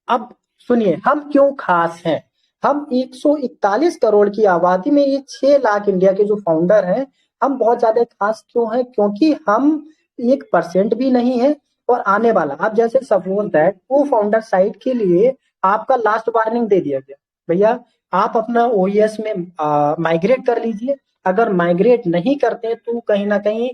अब सुनिए, हम क्यों खास हैं। हम 141 करोड़ की आबादी में ये 6 लाख इंडिया के जो फाउंडर हैं, हम बहुत ज्यादा खास क्यों हैं, क्योंकि हम 1% भी नहीं है। और आने वाला, अब जैसे सपोज दैट वो फाउंडर साइट के लिए आपका लास्ट वार्निंग दे दिया गया, भैया आप अपना ओईएस में माइग्रेट कर लीजिए। अगर माइग्रेट नहीं करते तो कहीं ना कहीं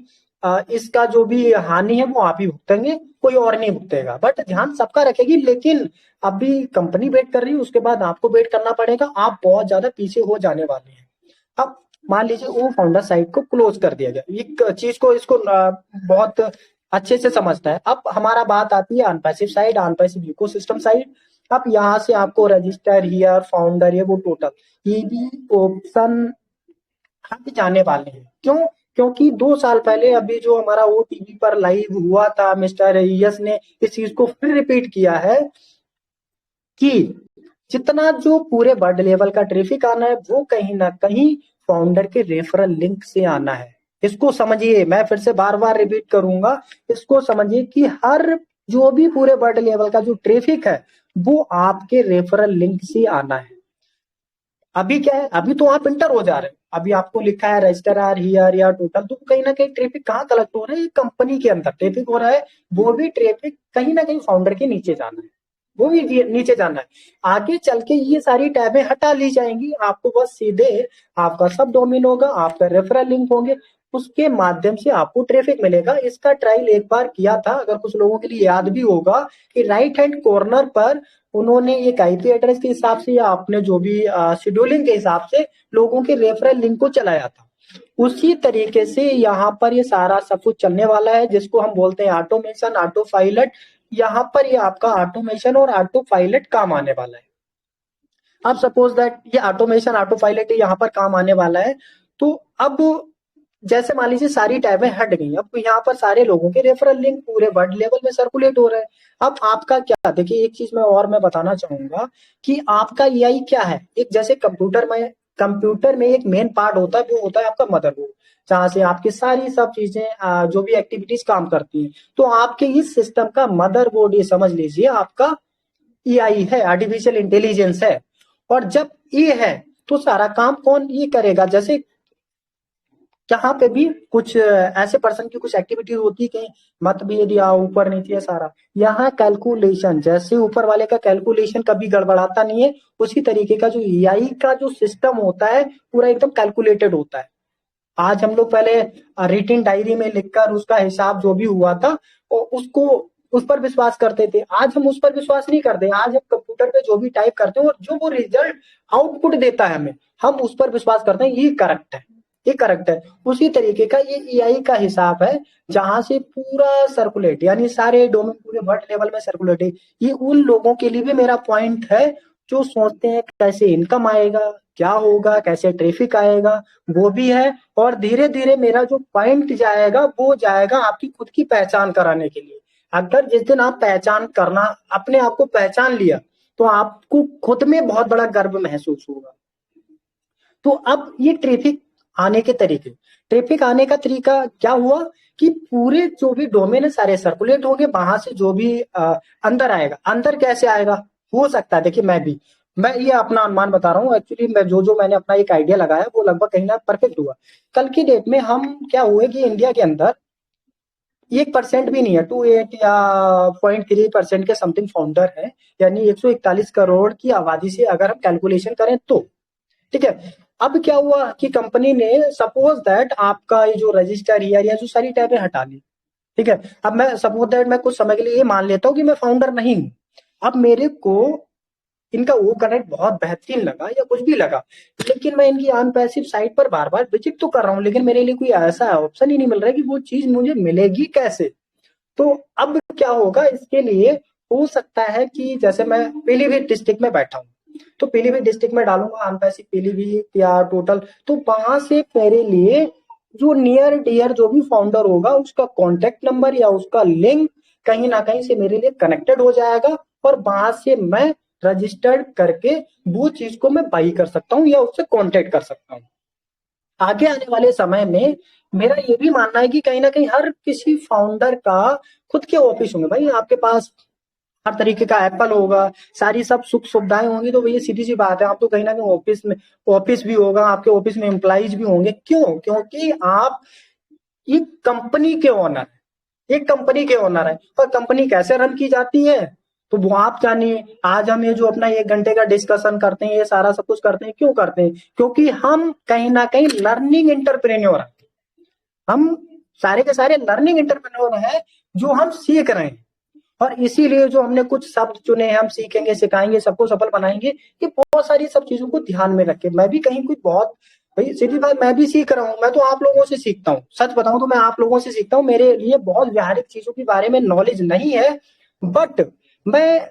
इसका जो भी हानि है वो आप ही भुगतेंगे, कोई और नहीं भुगतेगा। बट ध्यान सबका रखेगी, लेकिन अभी कंपनी वेट कर रही है, उसके बाद आपको वेट करना पड़ेगा, आप बहुत ज्यादा पीछे हो जाने वाले हैं। अब मान लीजिए वो फाउंडर साइट को क्लोज कर दिया गया, एक चीज को इसको बहुत अच्छे से समझता है। अब हमारा बात आती है अनपैसिव साइड, अनपैसिव इकोसिस्टम साइड। अब यहाँ से आपको रजिस्टर हियर, फाउंडर, ये वो टोटल, ये भी ऑप्शन हट जाने वाले हैं। क्यों? क्योंकि 2 साल पहले अभी जो हमारा वो टीवी पर लाइव हुआ था, मिस्टर यस ने इस चीज को फिर रिपीट किया है कि जितना जो पूरे वर्ल्ड लेवल का ट्रैफिक आना है वो कहीं ना कहीं फाउंडर के रेफरल लिंक से आना है। इसको समझिए, मैं फिर से बार बार रिपीट करूंगा, इसको समझिए कि हर जो भी पूरे वर्ल्ड लेवल का जो ट्रैफिक है वो आपके रेफरल लिंक से आना है। अभी क्या है, अभी तो आप इंटर हो जा रहे हो, अभी आपको लिखा है रजिस्टर आर हियर या टोटल, तो कहीं ना कहीं ट्रैफिक कहाँ कलेक्ट हो रहा है, कंपनी के अंदर ट्रैफिक हो रहा है। वो भी ट्रैफिक कहीं ना कहीं फाउंडर के नीचे जाना है, वो भी नीचे जाना है। आगे चल के ये सारी टैबें हटा ली जाएंगी, आपको बस सीधे आपका सब डोमेन होगा, आपका रेफरल लिंक होंगे, उसके माध्यम से आपको ट्रैफिक मिलेगा। इसका ट्रायल एक बार किया था, अगर कुछ लोगों के लिए याद भी होगा, कि राइट हैंड कॉर्नर पर उन्होंने एक आईपी एड्रेस के हिसाब से या अपने जो भी शेड्यूलिंग के हिसाब से लोगों के रेफरल लिंक को चलाया था। उसी तरीके से यहाँ पर ये सारा सब कुछ चलने वाला है, जिसको हम बोलते हैं ऑटोमेशन, ऑटो पायलट। यहाँ पर ये आपका ऑटोमेशन और ऑटो पायलट काम आने वाला है। अब सपोज दैट ये ऑटोमेशन ऑटो पायलट यहाँ पर काम आने वाला है। तो अब जैसे मान लीजिए सारी टैबें हट गई, अब यहाँ पर सारे लोगों के रेफरल लिंक पूरे वर्ल्ड लेवल में सर्कुलेट हो रहे हैं। अब आपका क्या, देखिए एक चीज मैं बताना चाहूंगा कि आपका एआई क्या है। एक जैसे कंप्यूटर में एक मेन पार्ट होता है, वो होता है आपका मदरबोर्ड, जहां से आपकी सारी सब चीजें जो भी एक्टिविटीज काम करती हैं। तो आपके इस सिस्टम का मदरबोर्ड, ये समझ लीजिए आपका एआई है, आर्टिफिशियल इंटेलिजेंस है। और जब ये है तो सारा काम कौन ये करेगा, जैसे यहाँ पे भी कुछ ऐसे पर्सन की कुछ एक्टिविटी होती है, कहीं मतभेद या ऊपर नीचे सारा, यहाँ कैलकुलेशन, जैसे ऊपर वाले का कैलकुलेशन कभी गड़बड़ाता नहीं है, उसी तरीके का जो एआई का जो सिस्टम होता है पूरा एकदम कैलकुलेटेड होता है। आज हम लोग पहले रिटिन डायरी में लिखकर उसका हिसाब जो भी हुआ था और उसको उस पर विश्वास करते थे, आज हम उस पर विश्वास नहीं करते। आज हम कंप्यूटर पे जो भी टाइप करते हैं और जो वो रिजल्ट आउटपुट देता है हमें, हम उस पर विश्वास करते हैं, ये करेक्ट है, ये करेक्ट है। उसी तरीके का ये एआई का हिसाब है, जहां से पूरा सर्कुलेट, यानी सारे डोमेन पूरे वर्ल्ड लेवल में सर्कुलेट है। ये उन लोगों के लिए भी मेरा पॉइंट है जो सोचते हैं कैसे इनकम आएगा, क्या होगा, कैसे ट्रैफिक आएगा, वो भी है। और धीरे धीरे मेरा जो पॉइंट जाएगा वो जाएगा आपकी खुद की पहचान कराने के लिए। अगर जिस दिन आप पहचान करना, अपने आप को पहचान लिया, तो आपको खुद में बहुत बड़ा गर्व महसूस होगा। तो अब ये ट्रैफिक आने का तरीका क्या हुआ कि पूरे जो भी डोमेन है सारे सर्कुलेट होंगे, वहां से जो भी अंदर आएगा, अंदर कैसे आएगा, हो सकता है, देखिए मैं ये अपना अनुमान बता रहा हूँ, एक्चुअली मैं जो मैंने अपना एक आइडिया लगाया वो लगभग कहीं ना परफेक्ट हुआ। कल की डेट में हम क्या हुए कि इंडिया के अंदर 1% भी नहीं है, 28 या 0.3% के समथिंग फाउंडर है, यानी 141 करोड़ की आबादी से अगर हम कैलकुलेशन करें तो। ठीक है, अब क्या हुआ कि कंपनी ने सपोज दैट आपका ये जो रजिस्टर या जो सारी टैबें हटा ली। ठीक है, अब मैं सपोज दैट मैं कुछ समय के लिए ये मान लेता हूँ कि मैं फाउंडर नहीं हूं। अब मेरे को इनका वो कनेक्ट बहुत बेहतरीन लगा या कुछ भी लगा, लेकिन मैं इनकी अनपैसिव साइट पर बार बार विजिट तो कर रहा हूँ, लेकिन मेरे लिए कोई ऐसा ऑप्शन ही नहीं मिल रहा है कि वो चीज मुझे मिलेगी कैसे। तो अब क्या होगा इसके लिए, हो सकता है कि जैसे मैं पीलीभीत डिस्ट्रिक्ट में बैठा हूँ, तो पीलीभीत डिस्ट्रिक्ट में डालूंगा अनपैसिव पीलीभीत या टोटल, तो वहां से मेरे लिए जो नियर डियर जो भी फाउंडर होगा उसका कॉन्टेक्ट नंबर या उसका लिंक कहीं ना कहीं से मेरे लिए कनेक्टेड हो जाएगा, और वहां से मैं रजिस्टर्ड करके वो चीज को मैं बाई कर सकता हूँ या उससे कॉन्टेक्ट कर सकता हूँ। आगे आने वाले समय में मेरा ये भी मानना है कि कहीं ना कहीं हर किसी फाउंडर का खुद के ऑफिस होंगे भाई, आपके पास हर तरीके का एप्पल होगा, सारी सब सुख सुविधाएं होंगी, तो भैया सीधी सी बात है आप तो कहीं ना कहीं ऑफिस में, ऑफिस भी होगा, आपके ऑफिस में एम्प्लॉइज भी होंगे। क्यों? क्योंकि आप एक कंपनी के ओनर, एक कंपनी के ओनर है, और कंपनी कैसे रन की जाती है तो वो आप जानिए। आज हम ये जो अपना 1 घंटे का डिस्कशन करते हैं, ये सारा सब कुछ करते हैं, क्यों करते हैं? क्योंकि हम कहीं ना कहीं लर्निंग इंटरप्रेन्योर हैं, हम सारे के सारे लर्निंग इंटरप्रेन्योर हैं जो हम सीख रहे हैं, और इसीलिए जो हमने कुछ शब्द चुने हैं, हम सीखेंगे, सिखाएंगे, सबको सफल बनाएंगे, ये बहुत सारी सब चीजों को ध्यान में रख के। मैं भी कहीं कुछ बहुत, भाई सीधी बात, मैं भी सीख रहा हूँ, मैं तो आप लोगों से सीखता हूँ, सच बताऊं तो मैं आप लोगों से सीखता हूँ, मेरे लिए बहुत व्यावहारिक चीजों के बारे में नॉलेज नहीं है, बट मैं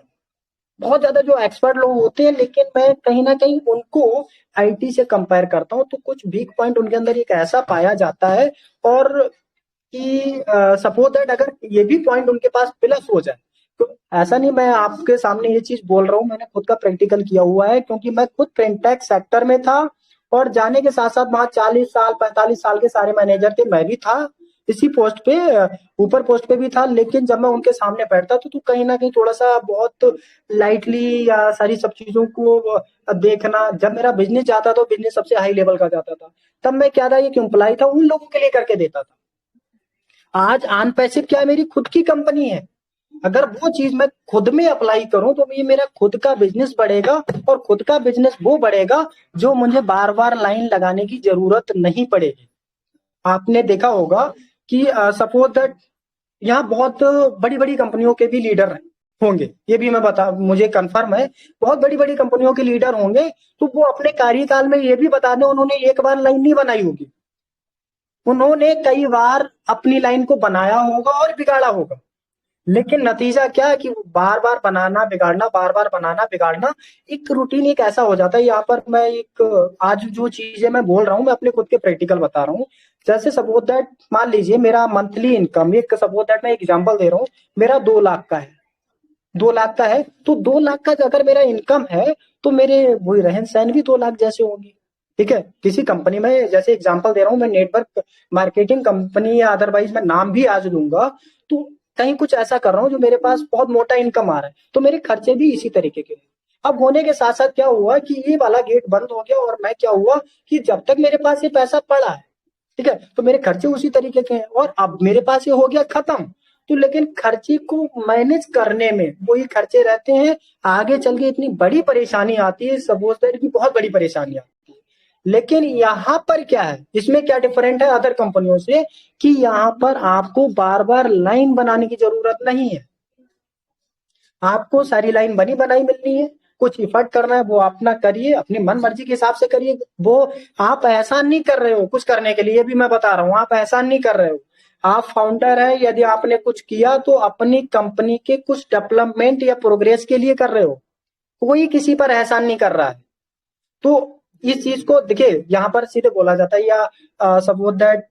बहुत ज्यादा जो एक्सपर्ट लोग होते हैं, लेकिन मैं कहीं ना कहीं उनको आईटी से कंपेयर करता हूँ, तो कुछ वीक पॉइंट उनके अंदर एक ऐसा पाया जाता है, और कि सपोज दैट अगर ये भी पॉइंट उनके पास प्लस हो जाए, तो ऐसा नहीं मैं आपके सामने ये चीज बोल रहा हूँ, मैंने खुद का प्रैक्टिकल किया हुआ है, क्योंकि मैं खुद फिनटेक सेक्टर में था, और जाने के साथ साथ वहां 40 साल 45 साल के सारे मैनेजर थे, मैं भी था इसी पोस्ट पे, ऊपर पोस्ट पे भी था, लेकिन जब मैं उनके सामने बैठता था तो कहीं ना कहीं थोड़ा सा बहुत लाइटली या सारी सब चीजों को देखना, जब मेरा बिजनेस जाता था, बिजनेस सबसे हाई लेवल का जाता था, तब मैं क्या था, एक एम्प्लॉय था, उन लोगों के लिए करके देता था। आज ऑन पैसिव क्या है, मेरी खुद की कंपनी है, अगर वो चीज मैं खुद में अप्लाई करूं तो ये मेरा खुद का बिजनेस बढ़ेगा, और खुद का बिजनेस वो बढ़ेगा जो मुझे बार बार लाइन लगाने की जरूरत नहीं पड़ेगी। आपने देखा होगा कि सपोज दैट यहाँ बहुत बड़ी बड़ी कंपनियों के भी लीडर होंगे, ये भी मैं बता, मुझे कंफर्म है, बहुत बड़ी बड़ी कंपनियों के लीडर होंगे, तो वो अपने कार्यकाल में ये भी बता दें, उन्होंने एक बार लाइन नहीं बनाई होगी, उन्होंने कई बार अपनी लाइन को बनाया होगा और बिगाड़ा होगा, लेकिन नतीजा क्या है कि बार बार बनाना बिगाड़ना, बार बार बनाना बिगाड़ना, एक रूटीन एक ऐसा हो जाता है। यहाँ पर मैं एक, आज जो चीजें मैं बोल रहा हूँ मैं अपने खुद के प्रैक्टिकल बता रहा हूँ। जैसे सपोज दैट मान लीजिए मेरा मंथली इनकम, एक सपोज दैट मैं एग्जांपल दे रहा हूँ, मेरा 2 लाख का है, 2 लाख का है, तो 2 लाख का अगर मेरा इनकम है, तो मेरे वही रहन सहन भी 2 लाख जैसे होंगे। ठीक है, किसी कंपनी में, जैसे एग्जांपल दे रहा हूँ मैं, नेटवर्क मार्केटिंग कंपनी या अदरवाइज मैं नाम भी आज लूंगा, तो कहीं कुछ ऐसा कर रहा हूँ जो मेरे पास बहुत मोटा इनकम आ रहा है, तो मेरे खर्चे भी इसी तरीके के हैं। अब होने के साथ साथ क्या हुआ कि ये वाला गेट बंद हो गया, और मैं क्या हुआ कि जब तक मेरे पास ये पैसा पड़ा है, ठीक है, तो मेरे खर्चे उसी तरीके के हैं, और अब मेरे पास ये हो गया खत्म, तो लेकिन खर्चे को मैनेज करने में वही खर्चे रहते हैं, आगे चल के इतनी बड़ी परेशानी आती है, सपोज दैट की बहुत बड़ी परेशानी आती है। लेकिन यहाँ पर क्या है, इसमें क्या डिफरेंट है अदर कंपनियों से, कि यहाँ पर आपको बार बार लाइन बनाने की जरूरत नहीं है, आपको सारी लाइन बनी बनाई मिलनी है, कुछ इफर्ट करना है वो अपना करिए, अपनी मन मर्जी के हिसाब से करिए, वो आप एहसान नहीं कर रहे हो कुछ करने के लिए, भी मैं बता रहा हूँ, आप एहसान नहीं कर रहे हो, आप फाउंडर है, यदि आपने कुछ किया तो अपनी कंपनी के कुछ डेवलपमेंट या प्रोग्रेस के लिए कर रहे हो, कोई किसी पर एहसान नहीं कर रहा है। तो इस चीज को देखिए, यहाँ पर सीधे बोला जाता है, या सपोज दैट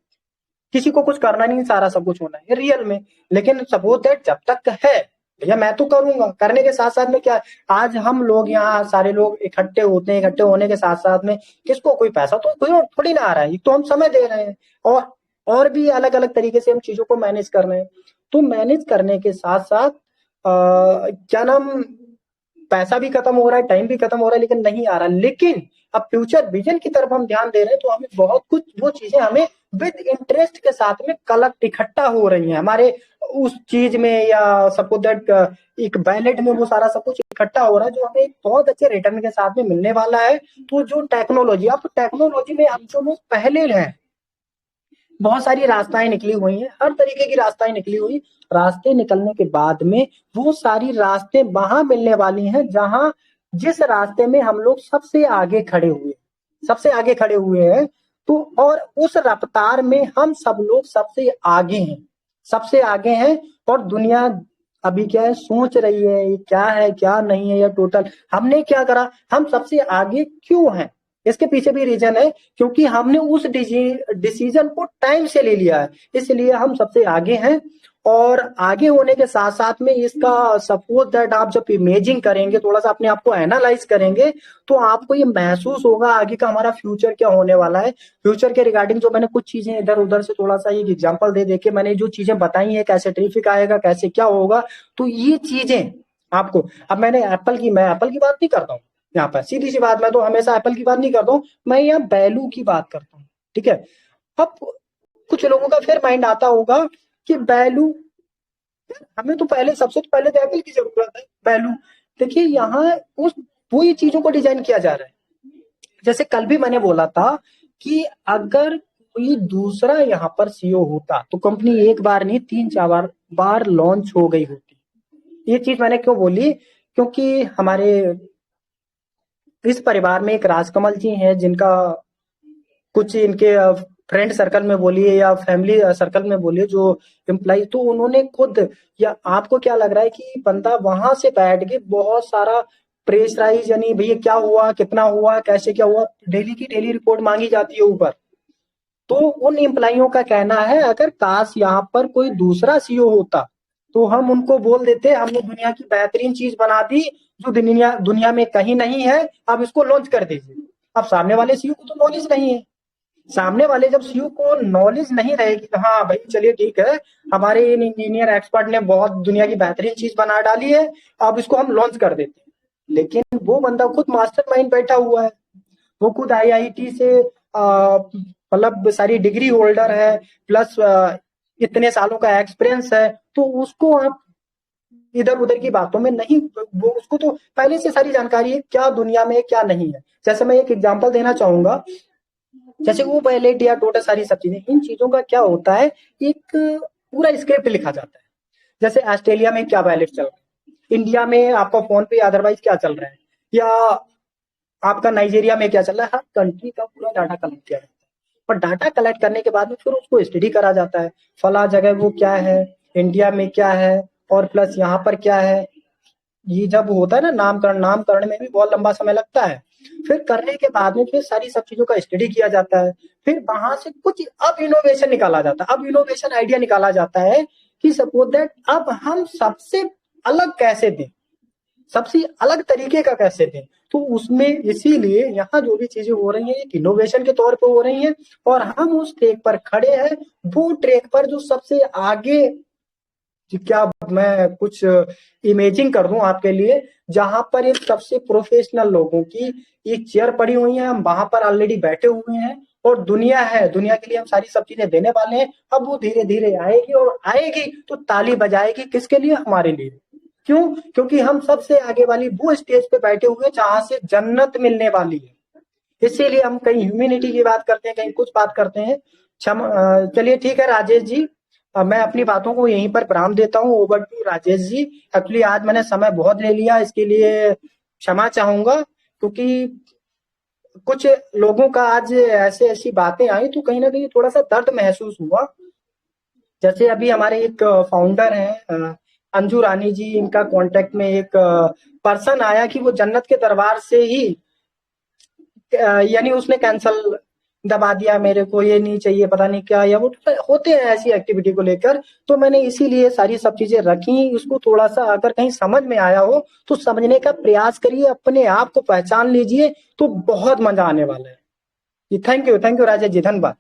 किसी को कुछ करना नहीं, सारा सब कुछ होना है रियल में, लेकिन सपोज दैट जब तक है भैया मैं तो करूंगा, करने के साथ साथ में क्या, आज हम लोग यहाँ सारे लोग इकट्ठे होते हैं, इकट्ठे होने के साथ साथ में किसको कोई पैसा तो कोई और थोड़ी ना आ रहा है, तो हम समय दे रहे हैं, और भी अलग अलग तरीके से हम चीजों को मैनेज कर रहे हैं, तो मैनेज करने के साथ साथ क्या नाम, पैसा भी खत्म हो रहा है, टाइम भी खत्म हो रहा है, लेकिन नहीं आ रहा, लेकिन अब फ्यूचर विजन की तरफ हम ध्यान दे रहे हैं, तो हमें बहुत कुछ वो चीजें हमें विद इंटरेस्ट के साथ में कलेक्ट इकट्ठा हो रही हैं हमारे उस चीज में, या सपोज दैट एक बैलेट में वो सारा सब कुछ इकट्ठा हो रहा है, जो हमें एक बहुत अच्छे रिटर्न के साथ में मिलने वाला है। तो जो टेक्नोलॉजी, अब टेक्नोलॉजी में हम जो लोग पहले हैं, बहुत सारी रास्ताएं निकली हुई हैं, हर तरीके की रास्ताएं निकली हुई, रास्ते निकलने के बाद में वो सारी रास्ते वहां मिलने वाली हैं जहां जिस रास्ते में हम लोग सबसे आगे खड़े हुए हैं, तो और उस रफ्तार में हम सब लोग सबसे आगे हैं। और दुनिया अभी क्या है, सोच रही है ये क्या है क्या नहीं है, या टोटल हमने क्या करा, हम सबसे आगे क्यों हैं। इसके पीछे भी रीजन है, क्योंकि हमने उस डिसीजन को टाइम से ले लिया है, इसलिए हम सबसे आगे हैं। और आगे होने के साथ साथ में इसका सपोज दैट आप जब इमेजिंग करेंगे, थोड़ा सा अपने आप को एनालाइज करेंगे, तो आपको ये महसूस होगा आगे का हमारा फ्यूचर क्या होने वाला है। फ्यूचर के रिगार्डिंग जो मैंने कुछ चीजें इधर उधर से थोड़ा सा एक एग्जांपल दे के मैंने जो चीजें बताई है, कैसे ट्रैफिक आएगा, कैसे क्या होगा, तो ये चीजें आपको, अब मैं एप्पल की बात नहीं करता हूँ यहाँ पर, सीधी सी बात, मैं तो हमेशा एप्पल की बात नहीं करता हूँ, मैं यहाँ वैल्यू की बात करता हूँ। ठीक है, अब कुछ लोगों का फिर माइंड आता होगा कि वैल्यू, हमें तो पहले सबसे तो पहले तो एप्पल की जरूरत है वैल्यू। देखिए यहाँ उस वही चीजों को डिजाइन किया जा रहा है। जैसे कल भी मैंने बोला था कि अगर कोई दूसरा यहाँ पर सीईओ होता तो कंपनी एक बार नहीं 3-4 बार लॉन्च हो गई होती। ये चीज मैंने क्यों बोली, क्योंकि हमारे इस परिवार में एक राजकमल जी हैं, जिनका कुछ इनके फ्रेंड सर्कल में बोलिए या फैमिली सर्कल में बोलिए जो एम्प्लॉय, तो उन्होंने खुद, या आपको क्या लग रहा है कि बंदा वहां से बैठ के बहुत सारा प्रेशराइज, यानी भैया क्या हुआ, कितना हुआ, कैसे क्या हुआ, डेली की डेली रिपोर्ट मांगी जाती है ऊपर। तो उन एम्प्लॉइयों का कहना है अगर काश यहाँ पर कोई दूसरा सीईओ होता तो हम उनको बोल देते हमने दुनिया की बेहतरीन चीज बना दी जो दुनिया दुनिया में कहीं नहीं है, अब इसको लॉन्च कर दीजिए। अब सामने वाले सीईओ को तो नॉलेज नहीं है, सामने वाले जब सीईओ को नॉलेज नहीं रहेगी तो हाँ भाई चलिए ठीक है, हमारे इन इंजीनियर एक्सपर्ट ने बहुत दुनिया की बेहतरीन चीज बना डाली है, अब इसको हम लॉन्च कर देते हैं। लेकिन वो बंदा खुद मास्टरमाइंड बैठा हुआ है, वो खुद आईआईटी से मतलब सारी डिग्री होल्डर है, प्लस इतने सालों का एक्सपीरियंस है, तो उसको आप इधर उधर की बातों में नहीं, वो उसको तो पहले से सारी जानकारी है क्या दुनिया में क्या नहीं है। जैसे मैं एक एग्जांपल देना चाहूंगा, जैसे वो बैलेट या टोटल सारी सब चीजें, इन चीजों का क्या होता है, एक पूरा स्क्रिप्ट लिखा जाता है। जैसे ऑस्ट्रेलिया में क्या बैलेट चल रहा है, इंडिया में आपका फोन पे अदरवाइज क्या चल रहा है, या आपका नाइजीरिया में क्या चल रहा है, हर कंट्री का पूरा डाटा कलेक्ट किया जाता है। और डाटा कलेक्ट करने के बाद में फिर उसको स्टडी करा जाता है, फला जगह वो क्या है, इंडिया में क्या है, और प्लस यहाँ पर क्या है। ये जब होता है ना नामकरण में भी बहुत लंबा समय लगता है। फिर करने के बाद में फिर सारी सब चीजों का स्टडी किया जाता है, फिर वहां से कुछ अब इनोवेशन निकाला जाता है, अब इनोवेशन आइडिया निकाला जाता है कि सपोज दैट अब हम सबसे अलग कैसे दें, सबसे अलग तरीके का कैसे दें। तो उसमें इसीलिए यहाँ जो भी चीजें हो रही हैं एक इनोवेशन के तौर पे हो रही हैं, और हम उस ट्रैक पर खड़े हैं, वो ट्रैक पर जो सबसे आगे, क्या मैं कुछ इमेजिंग कर दूं आपके लिए, जहां पर एक सबसे प्रोफेशनल लोगों की एक चेयर पड़ी हुई है, हम वहां पर ऑलरेडी बैठे हुए हैं, और दुनिया है, दुनिया के लिए हम सारी सब चीजें देने वाले हैं। अब वो धीरे धीरे आएगी, और आएगी तो ताली बजाएगी किसके लिए, हमारे लिए। क्यों, क्योंकि हम सबसे आगे वाली वो स्टेज पे बैठे हुए हैं जहां से जन्नत मिलने वाली है। इसीलिए हम कहीं ह्यूमैनिटी की बात करते हैं, कहीं कुछ बात करते हैं। चलिए ठीक है राजेश जी, मैं अपनी बातों को यहीं पर विराम देता हूँ। Over to Rajesh ji. Actually आज मैंने समय बहुत ले लिया, इसके लिए क्षमा चाहूंगा, क्योंकि कुछ लोगों का आज ऐसे ऐसी बातें आई तो कहीं ना कहीं थोड़ा सा दर्द महसूस हुआ। जैसे अभी हमारे एक फाउंडर हैं अंजू रानी जी, इनका कांटेक्ट में एक पर्सन आया कि वो जन्नत के दरबार से ही, यानी उसने कैंसल दबा दिया, मेरे को ये नहीं चाहिए, पता नहीं क्या, या वो तो होते हैं ऐसी एक्टिविटी को लेकर। तो मैंने इसीलिए सारी सब चीजें रखी, उसको थोड़ा सा अगर कहीं समझ में आया हो तो समझने का प्रयास करिए, अपने आप को पहचान लीजिए, तो बहुत मजा आने वाला है। जी थैंक यू राजेश जी, धन्यवाद।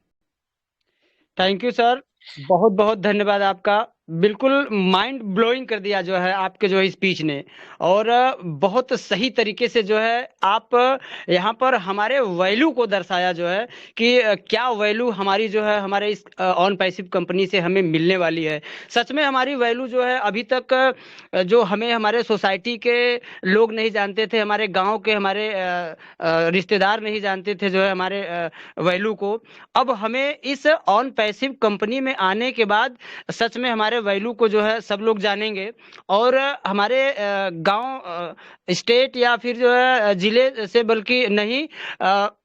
थैंक यू सर, बहुत बहुत धन्यवाद आपका। बिल्कुल माइंड ब्लोइंग कर दिया जो है आपके जो है स्पीच ने, और बहुत सही तरीके से जो है आप यहाँ पर हमारे वैल्यू को दर्शाया जो है कि क्या वैल्यू हमारी जो है हमारे इस ऑन पैसिव कंपनी से हमें मिलने वाली है। सच में हमारी वैल्यू जो है अभी तक जो हमें हमारे सोसाइटी के लोग नहीं जानते थे, हमारे गांव के हमारे रिश्तेदार नहीं जानते थे जो है हमारे वैल्यू को। अब हमें इस ऑन पैसिव कंपनी में आने के बाद सच में हमारे वैल्यू को जो है सब लोग जानेंगे और हमारे गांव, स्टेट या फिर जो है जिले से बल्कि नहीं,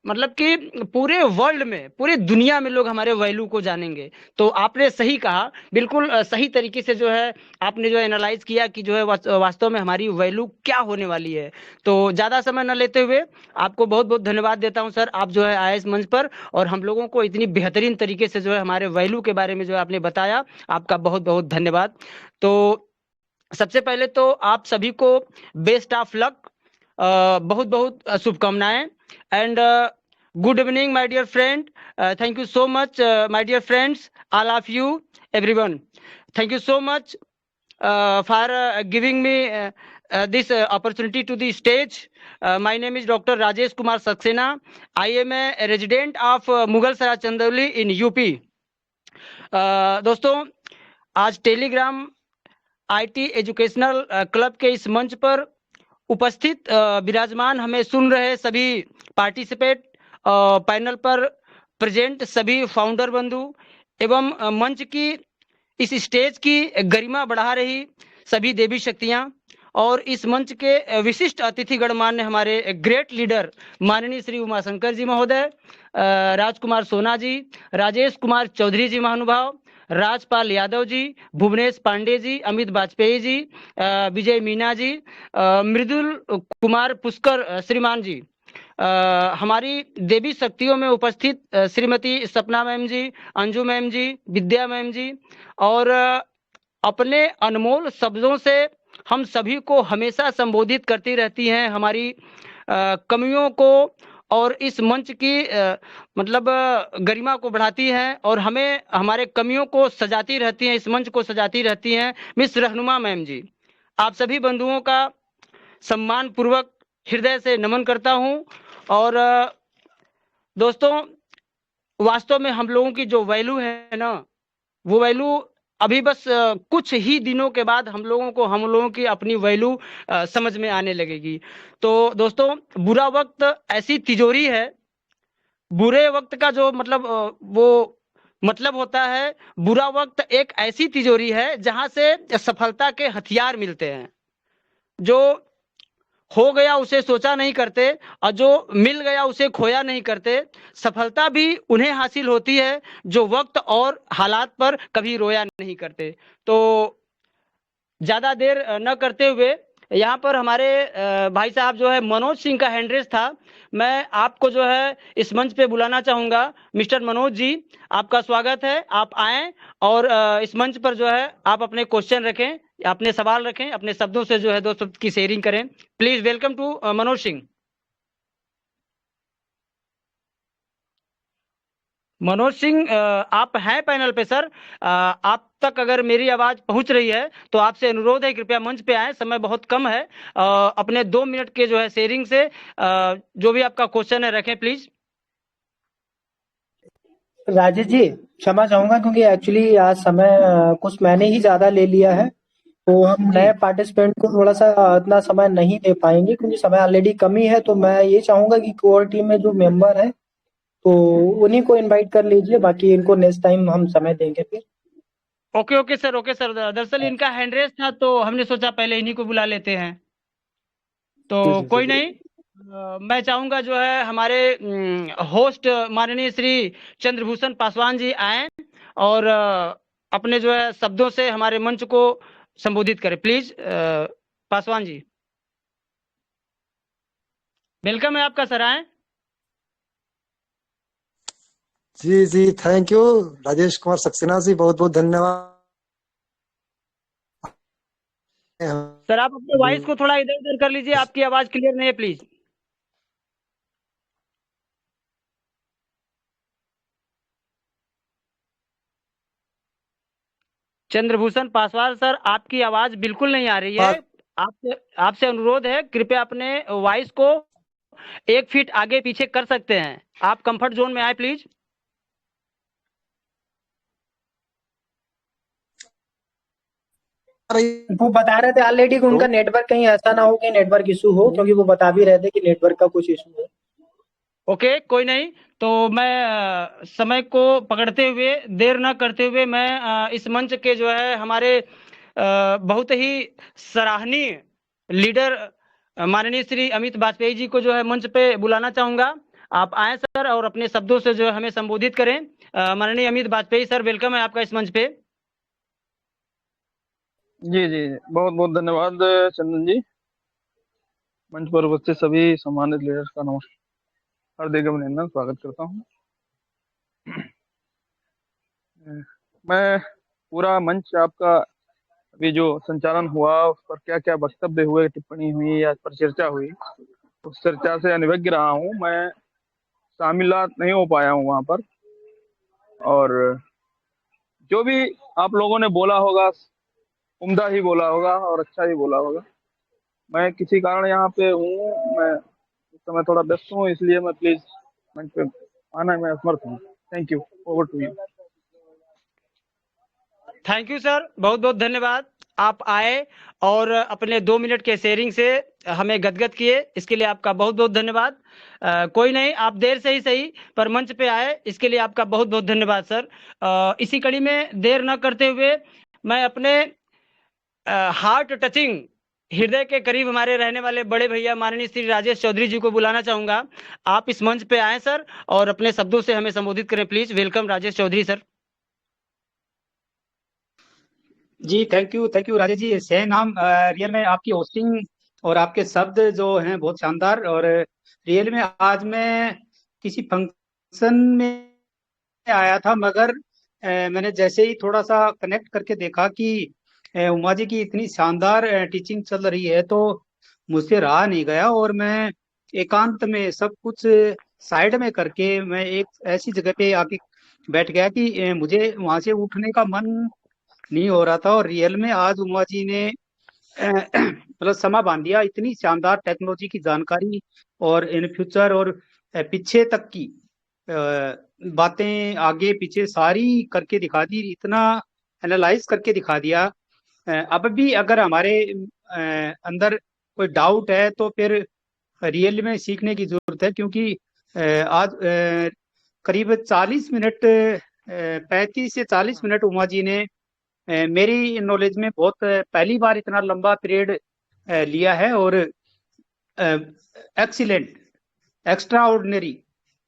मतलब कि पूरे वर्ल्ड में, पूरी दुनिया में लोग हमारे वैल्यू को जानेंगे। तो आपने सही कहा, बिल्कुल सही तरीके से जो है आपने जो एनालाइज किया कि जो है वास्तव में हमारी वैल्यू क्या होने वाली है। तो ज़्यादा समय न लेते हुए आपको बहुत बहुत धन्यवाद देता हूं सर, आप जो है आए इस मंच पर और हम लोगों को इतनी बेहतरीन तरीके से जो है हमारे वैल्यू के बारे में जो है आपने बताया, आपका बहुत बहुत धन्यवाद। तो सबसे पहले तो आप सभी को बेस्ट ऑफ लक, बहुत बहुत शुभकामनाएं and good evening my dear friend. Thank you so much my dear friends, all of you, everyone. Thank you so much for giving me this opportunity to the stage. My name is Dr. Rajesh Kumar Saxena. I am a resident of Mughal Sarai Chandauli in UP. दोस्तों, आज Telegram IT educational club के इस मंच पर उपस्थित विराजमान हमें सुन रहे सभी पार्टिसिपेट, पैनल पर प्रेजेंट सभी फाउंडर बंधु एवं मंच की इस स्टेज की गरिमा बढ़ा रही सभी देवी शक्तियां और इस मंच के विशिष्ट अतिथि गणमान्य हमारे ग्रेट लीडर माननीय श्री उमाशंकर जी महोदय, राजकुमार सोना जी, राजेश कुमार चौधरी जी महानुभाव, राजपाल यादव जी, भुवनेश पांडे जी, अमित वाजपेयी जी, विजय मीना जी, मृदुल कुमार पुष्कर श्रीमान जी, हमारी देवी शक्तियों में उपस्थित श्रीमती सपना मैम जी, अंजू मैम जी, विद्या मैम जी और अपने अनमोल शब्दों से हम सभी को हमेशा संबोधित करती रहती हैं, हमारी कमियों को और इस मंच की मतलब गरिमा को बढ़ाती हैं और हमें हमारे कमियों को सजाती रहती हैं, इस मंच को सजाती रहती हैं मिस रहनुमा मैम जी। आप सभी बंधुओं का सम्मान पूर्वक हृदय से नमन करता हूं और दोस्तों, वास्तव में हम लोगों की जो वैल्यू है ना, वो वैल्यू अभी बस कुछ ही दिनों के बाद हम लोगों की अपनी वैल्यू समझ में आने लगेगी। तो दोस्तों, बुरा वक्त ऐसी तिजोरी है, बुरे वक्त का जो मतलब वो मतलब होता है, बुरा वक्त एक ऐसी तिजोरी है जहां से सफलता के हथियार मिलते हैं। जो हो गया उसे सोचा नहीं करते और जो मिल गया उसे खोया नहीं करते। सफलता भी उन्हें हासिल होती है जो वक्त और हालात पर कभी रोया नहीं करते। तो ज्यादा देर न करते हुए यहाँ पर हमारे भाई साहब जो है मनोज सिंह का हैंड रेस था, मैं आपको जो है इस मंच पे बुलाना चाहूंगा। मिस्टर मनोज जी, आपका स्वागत है, आप आएं और इस मंच पर जो है आप अपने क्वेश्चन रखें, अपने सवाल रखें, अपने शब्दों से जो है दो शब्द की शेयरिंग करें। Please welcome to Manoj Singh. Manoj Singh, आप हैं पैनल पे सर? आप तक अगर मेरी आवाज पहुंच रही है तो आपसे अनुरोध है कृपया मंच पे आए, समय बहुत कम है। अपने 2 मिनट के जो है शेयरिंग से जो भी आपका क्वेश्चन है रखें प्लीज। राजेश जी, क्षमा चाहूंगा क्योंकि एक्चुअली आज समय कुछ मैंने ही ज्यादा ले लिया है, तो हम जी नए पार्टिसिपेंट को थोड़ा सा इतना समय नहीं दे पाएंगे क्योंकि समय ऑलरेडी कम ही है। तो मैं ये चाहूंगा कि कोर टीम में जो मेंबर है तो उन्हीं को इनवाइट कर लीजिए, बाकी इनको नेक्स्ट टाइम हम समय देंगे फिर। Okay okay sir, okay sir. दरअसल इनका हैंड रेस था तो हमने सोचा पहले इन्हीं को बुला लेते हैं। तो जी जी कोई जी। नहीं, मैं चाहूंगा जो है हमारे होस्ट माननीय श्री चंद्रभूषण पासवान जी आए और अपने जो है शब्दों से हमारे मंच को संबोधित करें प्लीज। पासवान जी, वेलकम है आपका सर, आए। जी जी, थैंक यू राजेश कुमार सक्सेना जी, बहुत बहुत धन्यवाद। सर आप अपने वॉइस को थोड़ा इधर उधर कर लीजिए, आपकी आवाज क्लियर नहीं है प्लीज। चंद्रभूषण पासवान सर, आपकी आवाज बिल्कुल नहीं आ रही है। आपसे आपसे अनुरोध है कृपया अपने वॉइस को 1 फीट आगे पीछे कर सकते हैं, आप कंफर्ट जोन में आए प्लीज। वो बता रहे थे ऑलरेडी कि उनका नेटवर्क कहीं ऐसा ना हो कि नेटवर्क इशू हो, क्योंकि वो बता भी रहे थे कि नेटवर्क का कुछ इशू है। ओके, कोई नहीं। तो मैं समय को पकड़ते हुए, देर ना करते हुए, मैं इस मंच के जो है हमारे बहुत ही सराहनीय लीडर माननीय श्री अमित बाजपेयी जी को जो है मंच पे बुलाना चाहूंगा। आप आए सर और अपने शब्दों से जो है हमें संबोधित करें। माननीय अमित बाजपेयी सर, वेलकम है आपका इस मंच पे। जी जी, बहुत बहुत धन्यवाद चंदन जी। मंच पर उपस्थित सभी सम्मानित लीडर्स का नमस्कार, हार्दिक अभिनंदन, स्वागत करता हूँ। मैं पूरा मंच आपका अभी जो संचालन हुआ उस पर क्या क्या वक्तव्य हुए, टिप्पणी हुई या इस पर चर्चा हुई, उस चर्चा से अनभिज्ञ रहा हूँ। मैं शामिल नहीं हो पाया हूँ वहाँ पर, और जो भी आप लोगों ने बोला होगा उम्दा ही बोला होगा और अच्छा ही बोला होगा। मैं किसी कारण यहाँ पे हूँ, मैं इस समय थोड़ा व्यस्त हूँ, इसलिए मैं प्लीज मंच पे आना में असमर्थ हूँ। Thank you, over to you. Thank you sir, बहुत बहुत धन्यवाद। आप आए और अपने 2 मिनट के शेयरिंग से हमें गदगद किए, इसके लिए आपका बहुत बहुत धन्यवाद। कोई नहीं, आप देर से ही सही पर मंच पे आए, इसके लिए आपका बहुत बहुत धन्यवाद सर। इसी कड़ी में देर न करते हुए मैं अपने हार्ट टचिंग, हृदय के करीब हमारे रहने वाले बड़े भैया माननीय श्री राजेश चौधरी जी को बुलाना चाहूंगा। आप इस मंच पे आए सर और अपने शब्दों से हमें संबोधित करें please. Welcome Rajesh Chaudhary sir. जी थैंक यू राजेश जी। सेन हम रियल में आपकी होस्टिंग और आपके शब्द जो हैं बहुत शानदार। और रियल में आज मैं किसी फंक्शन में आया था, मगर मैंने जैसे ही थोड़ा सा कनेक्ट करके देखा कि उमा जी की इतनी शानदार टीचिंग चल रही है, तो मुझसे रहा नहीं गया और मैं एकांत में सब कुछ साइड में करके मैं एक ऐसी जगह पे आके बैठ गया कि मुझे वहां से उठने का मन नहीं हो रहा था। और रियल में आज उमा जी ने मतलब समा बांध दिया। इतनी शानदार टेक्नोलॉजी की जानकारी और इन फ्यूचर और पीछे तक की बातें आगे पीछे सारी करके दिखा दी, इतना एनालाइज करके दिखा दिया। अब भी अगर हमारे अंदर कोई डाउट है तो फिर रियल में सीखने की जरूरत है, क्योंकि आज करीब 40 मिनट 35 से 40 मिनट उमा जी ने मेरी नॉलेज में बहुत पहली बार इतना लंबा पीरियड लिया है। और एक्सीलेंट, एक्स्ट्रा ऑर्डिनरी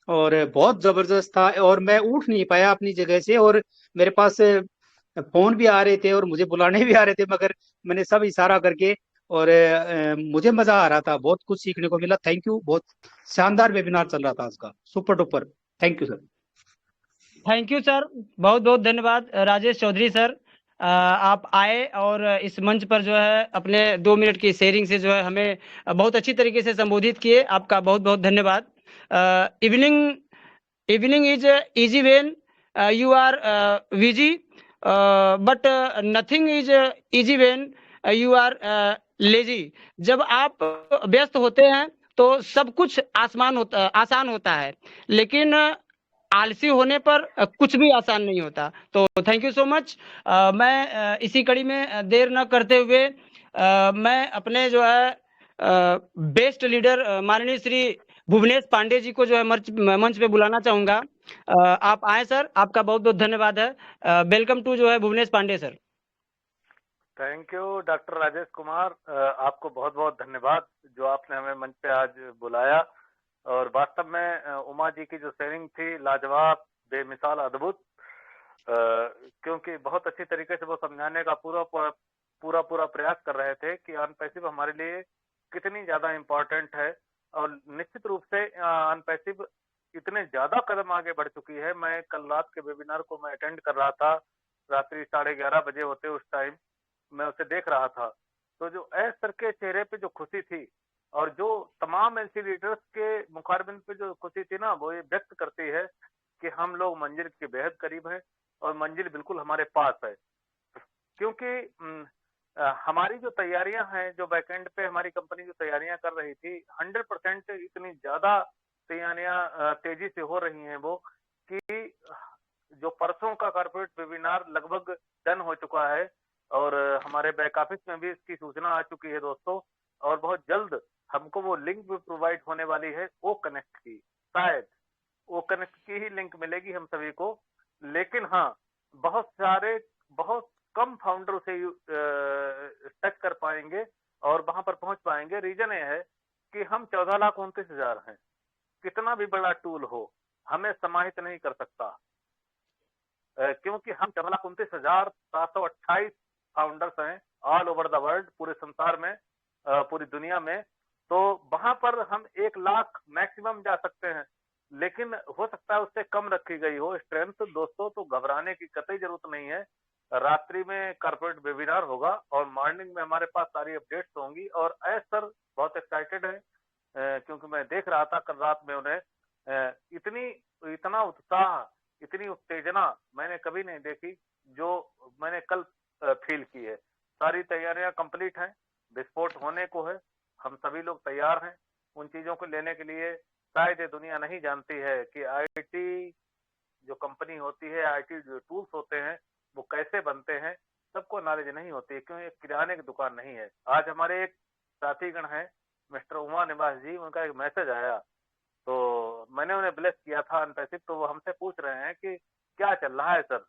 और बहुत जबरदस्त था। और मैं उठ नहीं पाया अपनी जगह से, और मेरे पास फोन भी आ रहे थे और मुझे बुलाने भी आ रहे थे, मगर मैंने सब इशारा करके और मुझे मजा आ रहा था, बहुत कुछ सीखने को मिला। थैंक यू, बहुत शानदार वेबिनार चल रहा था उसका, super duper. Thank you sir. Thank you sir, बहुत बहुत धन्यवाद राजेश चौधरी सर। आप आए और इस मंच पर जो है अपने 2 मिनट की शेयरिंग से जो है हमें बहुत अच्छी तरीके से संबोधित किए, आपका बहुत बहुत धन्यवाद। Evening is easy when you are busy, but nothing is easy when you are lazy. जब आप व्यस्त होते हैं तो सब कुछ आसान होता है, लेकिन आलसी होने पर कुछ भी आसान नहीं होता। तो थैंक यू सो मच। मैं इसी कड़ी में देर न करते हुए मैं अपने जो है बेस्ट लीडर माननीय श्री भुवनेश पांडे जी को जो है मंच पे बुलाना चाहूंगा। आप आए सर, आपका बहुत बहुत धन्यवाद है। वेलकम टू जो है Bhuvnesh Pandey sir. Thank you doctor Rajesh Kumar, आपको बहुत बहुत धन्यवाद जो आपने हमें मंच पे आज बुलाया। और वास्तव में उमा जी की जो शेयरिंग थी लाजवाब, बेमिसाल, अद्भुत, क्योंकि बहुत अच्छी तरीके से वो समझाने का पूरा प्रयास कर रहे थे कि अनपैसिव हमारे लिए कितनी ज्यादा इम्पोर्टेंट है। और निश्चित रूप से अनपैसिव इतने ज्यादा कदम आगे बढ़ चुकी है। मैं कल रात के वेबिनार को मैं अटेंड कर रहा था, रात्रि 11:30 बजे होते उस टाइम मैं उसे देख रहा था। तो जो एस सर के चेहरे पे जो खुशी थी और जो तमाम एलसी लीडर्स के मुखारबिन पे जो खुशी थी ना, वो ये व्यक्त करती है कि हम लोग मंजिल के बेहद करीब हैं और मंजिल बिल्कुल हमारे पास है। क्योंकि हमारी जो तैयारियां हैं, जो बैकएंड पे हमारी कंपनी जो तैयारियां कर रही थी, 100% इतनी ज्यादा तैयारियां तेजी से हो रही हैं वो, कि जो परसों का कॉर्पोरेट वेबिनार लगभग डन हो चुका है और हमारे बैक ऑफिस में भी इसकी सूचना आ चुकी है दोस्तों। और बहुत जल्द हमको वो लिंक भी प्रोवाइड होने वाली है, वो कनेक्ट की। शायद वो कनेक्ट की ही लिंक मिलेगी हम सभी को। लेकिन हाँ, बहुत कम फाउंडर उसे टच कर पाएंगे और वहां पर पहुंच पाएंगे। रीजन ये है कि हम 14,29,000 हैं। कितना भी बड़ा टूल हो हमें समाहित नहीं कर सकता, क्योंकि हम 14,29,728 फाउंडर्स हैं ऑल ओवर द वर्ल्ड, पूरे संसार में, पूरी दुनिया में। तो वहां पर हम 1 लाख मैक्सिमम जा सकते हैं, लेकिन हो सकता है उससे कम रखी गई हो स्ट्रेंथ। दोस्तों, तो घबराने की कतई जरूरत नहीं है। रात्रि में कॉर्पोरेट वेबिनार होगा और मॉर्निंग में हमारे पास सारी अपडेट्स होंगी। और सर बहुत एक्साइटेड है, क्योंकि मैं देख रहा था कल रात में उन्हें, इतना उत्साह, इतनी उत्तेजना मैंने कभी नहीं देखी जो मैंने कल फील की है। सारी तैयारियां कंप्लीट हैं, विस्फोट होने को है, हम सभी लोग तैयार हैं उन चीजों को लेने के लिए। शायद ये दुनिया नहीं जानती है कि आईटी जो कंपनी होती है, आईटी जो टूल्स होते हैं वो कैसे बनते हैं, सबको नॉलेज नहीं होती है, क्यों? एक किराने की दुकान नहीं है। आज हमारे एक साथीगण हैं मिस्टर उमा निवास जी, उनका एक मैसेज आया, तो मैंने उन्हें ब्लेस किया था अनपैसिव। तो वो हमसे पूछ रहे हैं कि क्या चल रहा है सर,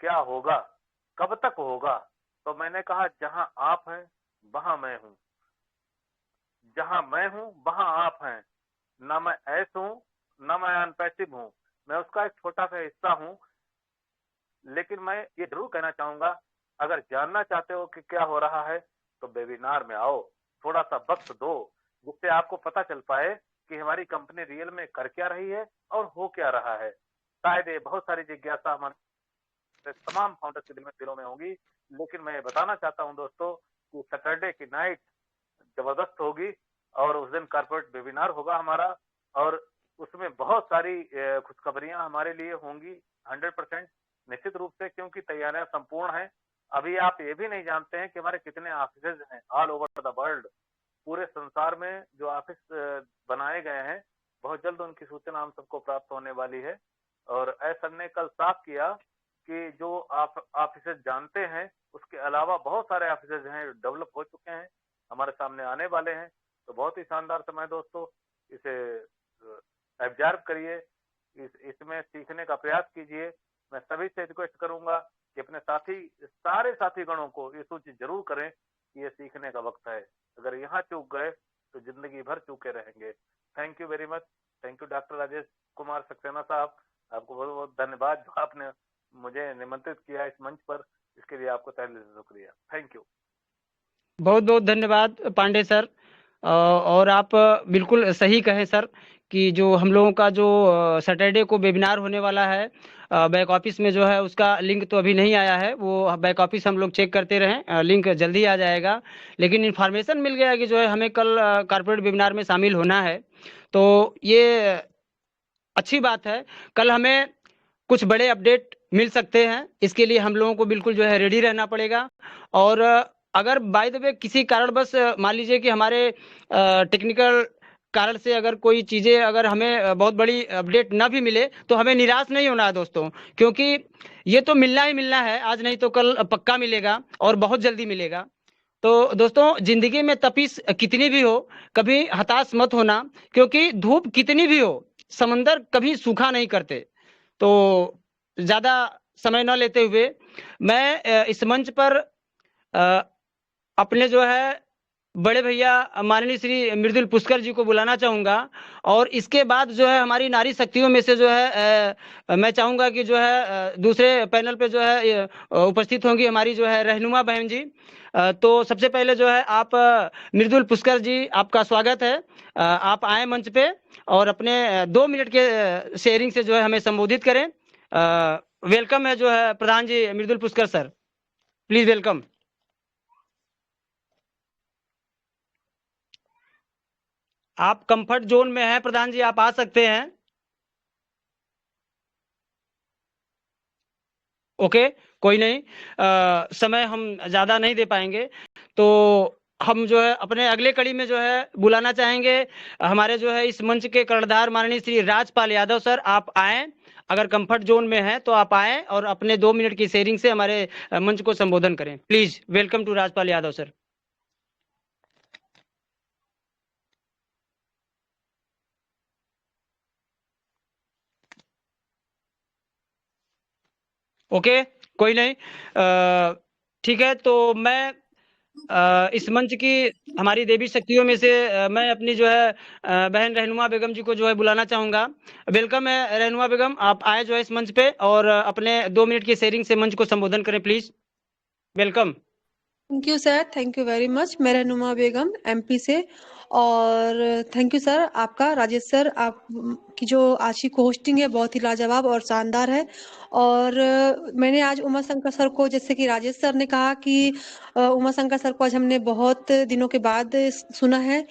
क्या होगा, कब तक होगा? तो मैंने कहा जहां आप हैं वहां मैं हूं, जहां मैं हूं वहां आप हैं। ना मैं ऐस हूं, ना मैं अनपैसिव हूं, मैं उसका एक छोटा सा हिस्सा हूं। लेकिन मैं ये जरूर कहना चाहूंगा, अगर जानना चाहते हो कि क्या हो रहा है तो वेबिनार में आओ, थोड़ा सा वक्त दो, जिससे आपको पता चल पाए कि हमारी कंपनी रियल में कर क्या रही है और हो क्या रहा है। शायद ये बहुत सारी जिज्ञासा हमारे तमाम फाउंडर्स के दिलों में होगी। लेकिन मैं बताना चाहता हूं दोस्तों कि सैटरडे की नाइट जबरदस्त होगी और उस दिन कॉर्पोरेट वेबिनार होगा हमारा, और उसमें बहुत सारी खुशखबरियां हमारे लिए होंगी 100% निश्चित रूप से, क्योंकि तैयारियां संपूर्ण हैं। अभी आप ये भी नहीं जानते हैं कि हमारे कितने ऑफिस हैं ऑल ओवर द वर्ल्ड, पूरे संसार में जो ऑफिस बनाए गए हैं। बहुत जल्द उनकी सूचना हम सबको प्राप्त होने वाली है। और सर ने कल साफ किया कि जो आप ऑफिस जानते हैं उसके अलावा बहुत सारे ऑफिस हैं डेवलप हो चुके हैं, हमारे सामने आने वाले हैं। तो बहुत ही शानदार समय दोस्तों, इसे एब्जॉर्ब करिए, इसमें सीखने का प्रयास कीजिए। मैं सभी से रिक्वेस्ट करूंगा कि अपने सारे साथी गणों को ये सूचित जरूर करें कि ये सीखने का वक्त है। अगर यहाँ चूक गए तो जिंदगी भर चूके रहेंगे। Thank you very much. Thank you doctor Rajesh Kumar Saxena साहब, आपको बहुत बहुत धन्यवाद जो आपने मुझे निमंत्रित किया इस मंच पर, इसके लिए आपको तहे दिल से शुक्रिया। Thank you. बहुत बहुत धन्यवाद पांडे सर। और आप बिल्कुल सही कहें सर कि जो हम लोगों का जो सैटरडे को वेबिनार होने वाला है बैक ऑफिस में जो है, उसका लिंक तो अभी नहीं आया है, वो बैक ऑफिस हम लोग चेक करते रहें, लिंक जल्दी आ जाएगा। लेकिन इन्फॉर्मेशन मिल गया कि जो है हमें कल कॉर्पोरेट वेबिनार में शामिल होना है, तो ये अच्छी बात है। कल हमें कुछ बड़े अपडेट मिल सकते हैं, इसके लिए हम लोगों को बिल्कुल जो है रेडी रहना पड़ेगा। और अगर बाय द वे किसी कारणवश मान लीजिए कि हमारे टेक्निकल कारण से अगर कोई चीज़ें अगर हमें बहुत बड़ी अपडेट ना भी मिले, तो हमें निराश नहीं होना है दोस्तों, क्योंकि ये तो मिलना ही मिलना है, आज नहीं तो कल पक्का मिलेगा और बहुत जल्दी मिलेगा। तो दोस्तों, जिंदगी में तपिश कितनी भी हो, कभी हताश मत होना, क्योंकि धूप कितनी भी हो, समंदर कभी सूखा नहीं करते। तो ज़्यादा समय न लेते हुए मैं इस मंच पर अपने जो है बड़े भैया माननीय श्री मृदुल पुष्कर जी को बुलाना चाहूँगा। और इसके बाद जो है हमारी नारी शक्तियों में से जो है मैं चाहूँगा कि जो है दूसरे पैनल पे जो है उपस्थित होंगी हमारी जो है रहनुमा बहन जी। तो सबसे पहले जो है आप मृदुल पुष्कर जी, आपका स्वागत है। आप आए मंच पे और अपने 2 मिनट के शेयरिंग से जो है हमें संबोधित करें। वेलकम है जो है प्रधान जी मृदुल पुष्कर सर, प्लीज वेलकम। आप कंफर्ट जोन में हैं प्रधान जी, आप आ सकते हैं। ओके, कोई नहीं, समय हम ज़्यादा नहीं दे पाएंगे, तो हम जो है अपने अगले कड़ी में जो है बुलाना चाहेंगे हमारे जो है इस मंच के कर्णधार माननीय श्री राजपाल यादव सर। आप आएँ, अगर कंफर्ट जोन में हैं तो आप आएँ और अपने 2 मिनट की शेयरिंग से हमारे मंच को संबोधन करें। Please welcome to Rajpal Yadav sir. Okay, कोई नहीं। ठीक है, तो मैं इस मंच की हमारी देवी शक्तियों में से मैं अपनी जो है बहन रहनुमा बेगम जी को जो है बुलाना चाहूंगा। वेलकम है रहनुमा बेगम, आप आए जो है इस मंच पे और अपने 2 मिनट की शेयरिंग से मंच को संबोधन करें please. Welcome. Thank you sir, thank you very much. मैं रहनुमा बेगम एमपी से। और थैंक यू सर आपका, राजेश सर, आप की जो आज की होस्टिंग है बहुत ही लाजवाब और शानदार है। और मैंने आज उमा शंकर सर को, जैसे कि राजेश सर ने कहा कि उमा शंकर सर को आज हमने बहुत दिनों के बाद सुना है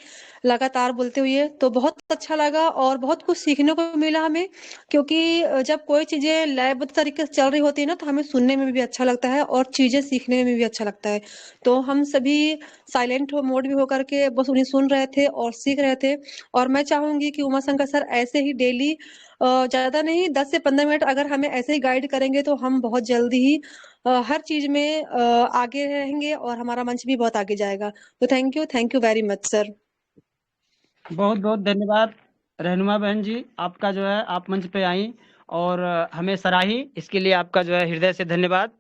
लगातार बोलते हुए, तो बहुत अच्छा लगा और बहुत कुछ सीखने को मिला हमें। क्योंकि जब कोई चीजें लयबद्ध तरीके से चल रही होती है ना, तो हमें सुनने में भी अच्छा लगता है और चीजें सीखने में भी अच्छा लगता है। तो हम सभी साइलेंट मोड में होकर के बस उन्हें सुन रहे थे और सीख रहे थे। और मैं चाहूंगी कि उमा शंकर सर ऐसे ही डेली, ज्यादा नहीं 10 से 15 मिनट अगर हमें ऐसे ही गाइड करेंगे तो हम बहुत जल्दी ही हर चीज में आगे रहेंगे और हमारा मंच भी बहुत आगे जाएगा। तो thank you very much sir. बहुत बहुत धन्यवाद रहनुमा बहन जी, आपका जो है आप मंच पे आई और हमें सराही, इसके लिए आपका जो है हृदय से धन्यवाद।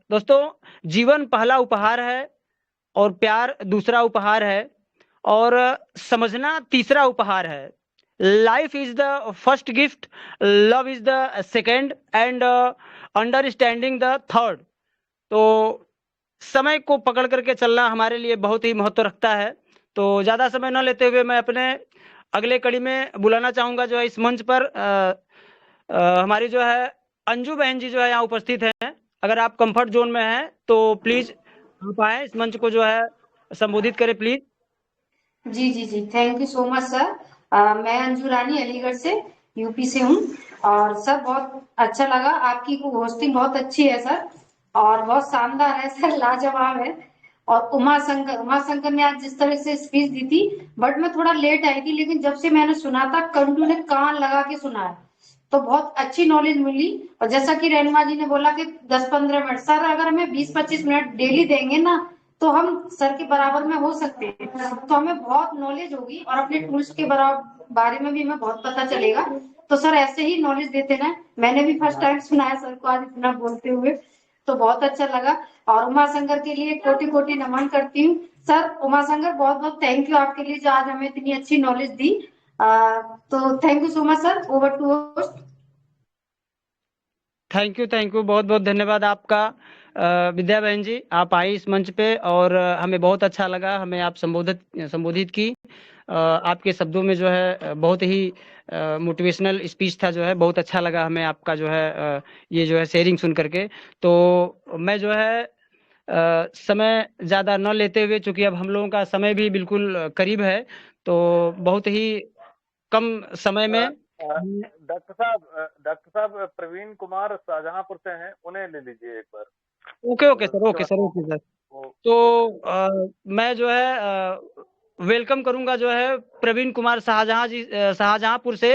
दोस्तों, जीवन पहला उपहार है और प्यार दूसरा उपहार है और समझना तीसरा उपहार है। Life is the first gift, love is the second and understanding the third. तो समय को पकड़ करके चलना हमारे लिए बहुत ही महत्व रखता है। तो ज्यादा समय न लेते हुए मैं अपने अगले कड़ी में बुलाना चाहूंगा जो है इस मंच पर हमारी जो है अंजू बहन जी जो है यहाँ उपस्थित हैं। अगर आप कंफर्ट जोन में हैं तो प्लीज आप आए इस मंच को जो है संबोधित करें प्लीज। जी जी जी, thank you so much sir. मैं अंजू रानी अलीगढ़ से, यूपी से हूँ। और सर बहुत अच्छा लगा, आपकी होस्टिंग बहुत अच्छी है सर और बहुत शानदार है सर, लाजवाब है। और उमा शंकर ने आज जिस तरह से स्पीच दी थी, बट मैं थोड़ा लेट आई थी, लेकिन जब से मैंने सुना था कंटू ने कान लगा के सुना है, तो बहुत अच्छी नॉलेज मिली। और जैसा कि रेणुमा जी ने बोला कि 10-15 मिनट, सर अगर हमें 20-25 मिनट डेली देंगे ना, तो हम सर के बराबर में हो सकते हैं। तो हमें बहुत नॉलेज होगी और अपने टूल्स के बारे में भी हमें बहुत पता चलेगा। तो सर ऐसे ही नॉलेज देते रहे। मैंने भी फर्स्ट टाइम सुना है सर को आज इतना बोलते हुए, तो बहुत अच्छा लगा। और उमा शंकर के लिए कोटि कोटि नमन करती हूँ। सर उमा शंकर बहुत बहुत थैंक यू आपके लिए, जो आज हमें इतनी अच्छी नॉलेज दी। तो thank you so much sir. Over to host. Thank you, बहुत बहुत धन्यवाद आपका विद्या बहन जी, आप आई इस मंच पे और हमें बहुत अच्छा लगा, हमें आप संबोधित की। आपके शब्दों में जो है बहुत ही मोटिवेशनल स्पीच था, जो है बहुत अच्छा लगा हमें आपका जो है ये जो है शेयरिंग सुन करके। तो मैं जो है समय ज़्यादा न लेते हुए, चूंकि अब हम लोगों का समय भी बिल्कुल करीब है, तो बहुत ही कम समय में डॉक्टर साहब प्रवीण कुमार शाहजहांपुर से हैं, उन्हें ले लीजिए एक बार। Okay sir. तो मैं जो है वेलकम करूंगा जो है प्रवीण कुमार शाहजहांपुर से।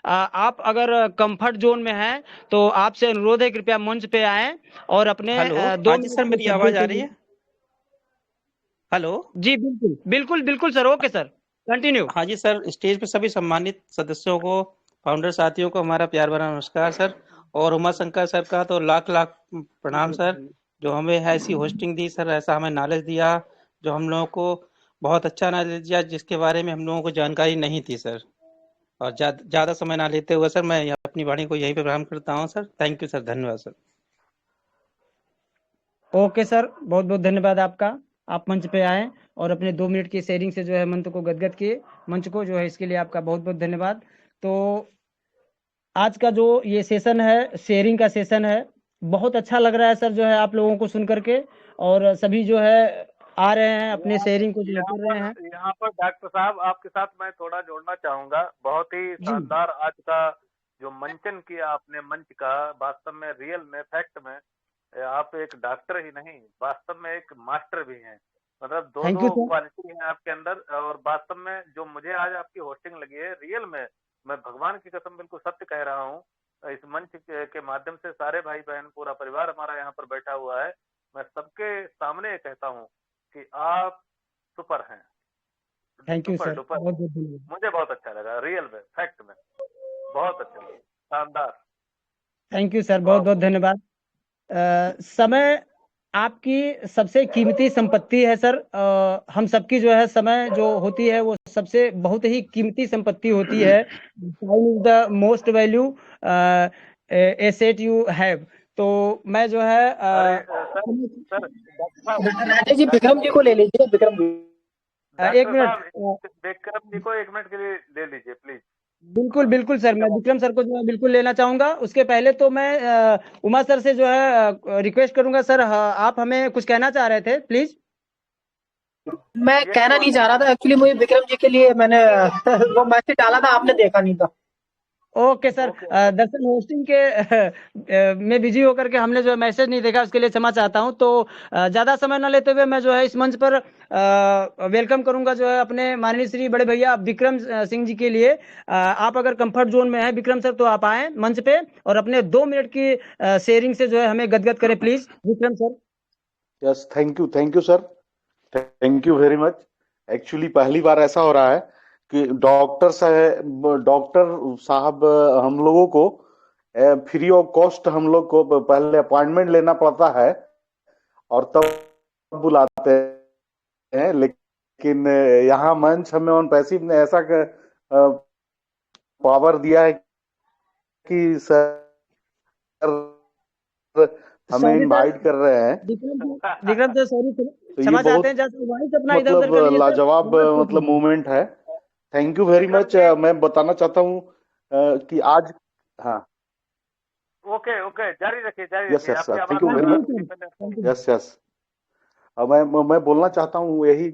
आप अगर कंफर्ट जोन में हैं तो आपसे अनुरोध है कृपया मंच पे आएं और अपने हेलो, 2 हाँ जी सर, मेरी आवाज आ रही है? हेलो। जी बिल्कुल सर, ओके सर, कंटिन्यू। हाँ जी सर, स्टेज पे सभी सम्मानित सदस्यों को, फाउंडर साथियों को हमारा प्यार भरा नमस्कार सर। और उमा शंकर सर का तो लाख लाख प्रणाम सर, जो हमें ऐसी होस्टिंग दी सर, ऐसा हमें नॉलेज दिया, जो हम लोगों को बहुत अच्छा नॉलेज दिया, जिसके बारे में हम लोगों को जानकारी नहीं थी सर। और ज्यादा समय ना लेते हुए सर, मैं अपनी वाणी को यहीं पे विराम करता हूँ सर। थैंक यू सर, धन्यवाद सर। ओके सर, बहुत बहुत धन्यवाद आपका, आप मंच पे आए और अपने 2 मिनट की शेयरिंग से जो है मंच को गदगद किए, मंच को जो है इसके लिए आपका बहुत बहुत धन्यवाद। तो आज का जो ये सेशन है, शेयरिंग का सेशन है, बहुत अच्छा लग रहा है सर जो है आप लोगों को सुन करके, और सभी जो है आ रहे हैं अपने शेयरिंग को जो कर रहे हैं। यहाँ पर डॉक्टर साहब आपके साथ मैं थोड़ा जोड़ना चाहूंगा। बहुत ही शानदार आज का जो मंचन किया आपने मंच का, वास्तव में रियल में फैक्ट में आप एक डॉक्टर ही नहीं, वास्तव में एक मास्टर भी हैं। मतलब दो क्वालिटी है आपके अंदर। और वास्तव में जो मुझे आज आपकी होस्टिंग लगी है, रियल में मैं भगवान की कसम बिल्कुल सत्य कह रहा हूँ, इस मंच के माध्यम से सारे भाई बहन, पूरा परिवार हमारा यहाँ पर बैठा हुआ है, मैं सबके सामने कहता हूँ कि आप सुपर हैं। थैंक यू सर, मुझे बहुत अच्छा लगा, रियल में फैक्ट में बहुत अच्छा लगा, शानदार। थैंक यू सर, बहुत बहुत धन्यवाद। समय आपकी सबसे कीमती संपत्ति है सर। हम सबकी जो है समय जो होती है वो सबसे बहुत ही कीमती संपत्ति होती है। Time is the most value asset you have. तो मैं जो है अरे सर डॉक्टर साहब राजेश जी विक्रम जी को ले लीजिए, विक्रम जी। एक डॉक्टर मिनट। साहब विक्रम जी को 1 मिनट के लिए ले लीजिए प्लीज। बिल्कुल बिल्कुल सर, मैं विक्रम सर को जो है बिल्कुल लेना चाहूंगा। उसके पहले तो मैं उमा सर से जो है रिक्वेस्ट करूंगा। सर आप हमें कुछ कहना चाह रहे थे, प्लीज। मैं कहना नहीं चाह रहा था, एक्चुअली मुझे विक्रम जी के लिए मैंने वो मैसेज डाला था, आपने देखा नहीं था। Okay sir. दरअसल होस्टिंग के में बिजी होकर के हमने जो है मैसेज नहीं देखा, उसके लिए क्षमा चाहता हूं। तो ज्यादा समय न लेते हुए मैं जो है इस मंच पर वेलकम करूंगा जो है अपने माननीय श्री बड़े भैया विक्रम सिंह जी के लिए। आप अगर कंफर्ट जोन में हैं विक्रम सर तो आप आए मंच पे और अपने 2 मिनट की शेयरिंग से जो है हमें गदगद करें please, Vikram sir. Yes, thank you sir, thank you very much. Actually पहली बार ऐसा हो रहा है कि डॉक्टर साहब हम लोगों को फ्री ऑफ कॉस्ट हम लोग को पहले अपॉइंटमेंट लेना पड़ता है और तब बुलाते हैं, लेकिन यहाँ मंच हमें ऑन पैसिव ने ऐसा पावर दिया है कि सर हमें इनवाइट कर रहे हैं। विक्रम सर सॉरी, तो क्षमा ये चाहते हैं, बहुत जैसे वॉइस अपना इधर उधर कर मतलब लिए लाजवाब मतलब मूवमेंट है। Thank you very much. मैं बताना चाहता हूँ कि आज हाँ ओके ओके जारी रखिए यस यस आपकी thank you very much. Yes yes मैं बोलना चाहता हूँ यही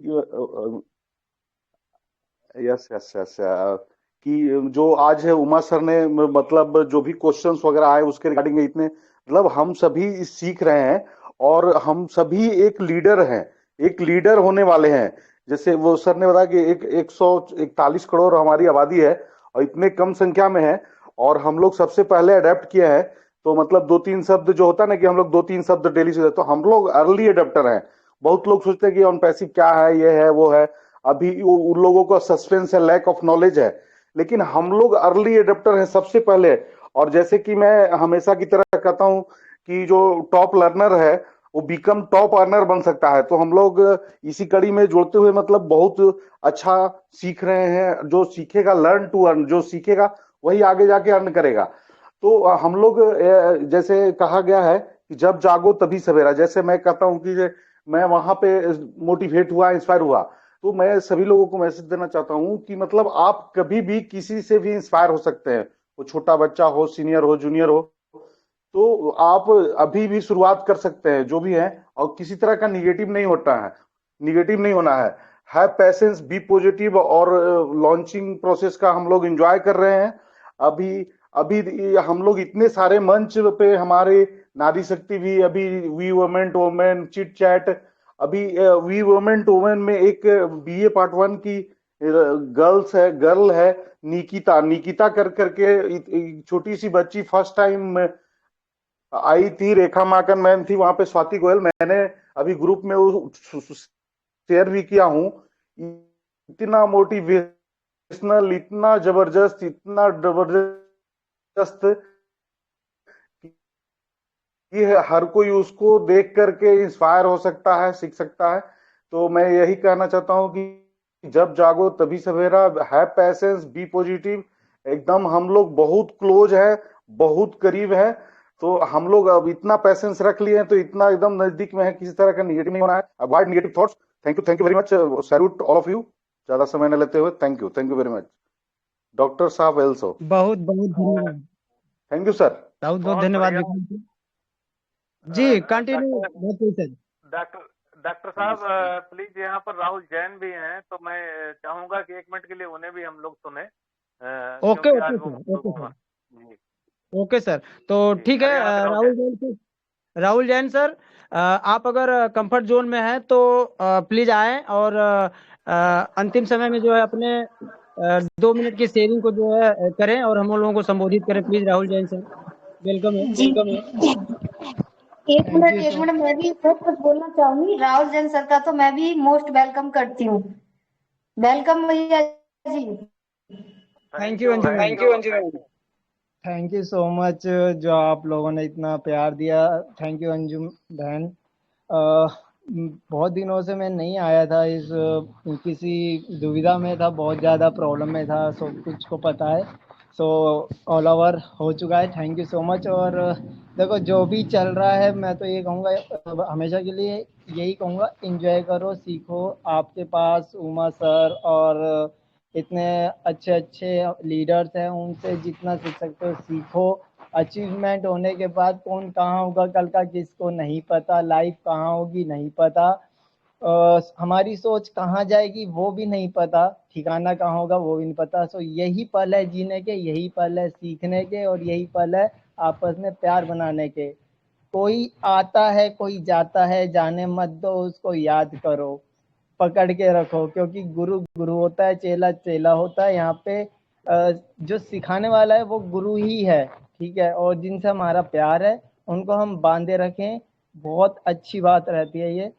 यस यस यस कि जो आज है उमा सर ने मतलब जो भी क्वेश्चंस वगैरह आए उसके रिगार्डिंग इतने मतलब हम सभी सीख रहे हैं और हम सभी एक लीडर हैं, एक लीडर होने वाले हैं। जैसे वो सर ने बताया कि 141 करोड़ हमारी आबादी है और इतने कम संख्या में है और हम लोग सबसे पहले अडेप्ट किया है। तो मतलब 2-3 शब्द जो होता है ना कि हम लोग 2-3 शब्द डेली से, तो हम लोग अर्ली अडेप्टर हैं। बहुत लोग सोचते हैं कि ऑन पैसिव क्या है, ये है वो है, अभी उन लोगों का सस्पेंस है, लैक ऑफ नॉलेज है, लेकिन हम लोग अर्ली एडेप्टर हैं सबसे पहले। और जैसे कि मैं हमेशा की तरह कहता हूं कि जो टॉप लर्नर है वो बिकम टॉप अर्नर बन सकता है। तो हम लोग इसी कड़ी में जुड़ते हुए मतलब बहुत अच्छा सीख रहे हैं। जो सीखेगा लर्न टू अर्न, जो सीखेगा वही आगे जाके अर्न करेगा। तो हम लोग जैसे कहा गया है कि जब जागो तभी सवेरा, जैसे मैं कहता हूं कि मैं वहां पे मोटिवेट हुआ, इंस्पायर हुआ, तो मैं सभी लोगों को मैसेज देना चाहता हूं कि मतलब आप कभी भी किसी से भी इंस्पायर हो सकते हैं, वो छोटा बच्चा हो, सीनियर हो, जूनियर हो, तो आप अभी भी शुरुआत कर सकते हैं जो भी है। और किसी तरह का निगेटिव नहीं होता है, निगेटिव नहीं होना है। Have patience, be positive. और लॉन्चिंग प्रोसेस का हम लोग एंजॉय कर रहे हैं। अभी अभी हम लोग इतने सारे मंच पे, हमारे नारी शक्ति भी, अभी we women to women chit chat, अभी वी वुमेन टू वुमेन में एक BA पार्ट 1 की गर्ल है निकिता कर करके, छोटी सी बच्ची फर्स्ट टाइम आई थी। रेखा माकन मैम थी वहां पे, स्वाति गोयल, मैंने अभी ग्रुप में शेयर भी किया हूं। इतना मोटिवेशनल, इतना जबरदस्त कि हर कोई उसको देख करके इंस्पायर हो सकता है, सीख सकता है। तो मैं यही कहना चाहता हूं कि जब जागो तभी सवेरा, हैव पेशेंस, बी पॉजिटिव। एकदम हम लोग बहुत क्लोज है, बहुत करीब है। तो हम लोग अब इतना पेशेंस रख लिए हैं तो इतना एकदम नजदीक में है, किसी तरह का निगेटिव नहीं होना है। Avoid negative thoughts. Thank you very much. Salute all of you, ज्यादा समय न लेते हुए। Thank you very much. Doctor साहब एल्सो बहुत बहुत धन्यवाद। Thank you sir. बहुत बहुत धन्यवाद विक्रम जी। कंटिन्यू डॉक्टर साहब प्लीज, यहाँ पर राहुल जैन भी हैं, तो मैं चाहूंगा कि 1 मिनट के लिए उन्हें भी हम लोग सुने। Okay okay sir. तो ठीक है राहुल जैन सर, आप अगर कंफर्ट जोन में हैं तो प्लीज आए और अंतिम समय में जो है अपने 2 मिनट की शेयरिंग को जो है करें और हम लोगों को संबोधित करें please. Rahul Jain sir welcome है। एक मिनट मैं भी कुछ बोलना चाहूंगी। राहुल जैन सर का तो मैं भी मोस्ट वेलकम करती हूँ। वेलकम भैया जी। Thank you Anju. Thank you so much जो आप लोगों ने इतना प्यार दिया। थैंक यू अंजुम बहन। बहुत दिनों से मैं नहीं आया था, इस किसी दुविधा में था, बहुत ज़्यादा प्रॉब्लम में था, सब कुछ को पता है। सो ऑल ओवर हो चुका है। Thank you so much. और देखो जो भी चल रहा है, मैं तो ये कहूँगा हमेशा के लिए यही कहूँगा, एंजॉय करो, सीखो। आपके पास उमा सर और इतने अच्छे अच्छे लीडर्स हैं, उनसे जितना सीख सकते हो सीखो। अचीवमेंट होने के बाद कौन कहाँ होगा कल का किसको नहीं पता, लाइफ कहाँ होगी नहीं पता, हमारी सोच कहाँ जाएगी वो भी नहीं पता, ठिकाना कहाँ होगा वो भी नहीं पता। सो यही पल है जीने के, यही पल है सीखने के, और यही पल है आपस में प्यार बनाने के। कोई आता है कोई जाता है, जाने मत दो उसको, याद करो, पकड़ के रखो, क्योंकि गुरु गुरु होता है, चेला चेला होता है। यहाँ पे जो सिखाने वाला है वो गुरु ही है, ठीक है। और जिनसे हमारा प्यार है उनको हम बांधे रखें, बहुत अच्छी बात रहती है ये।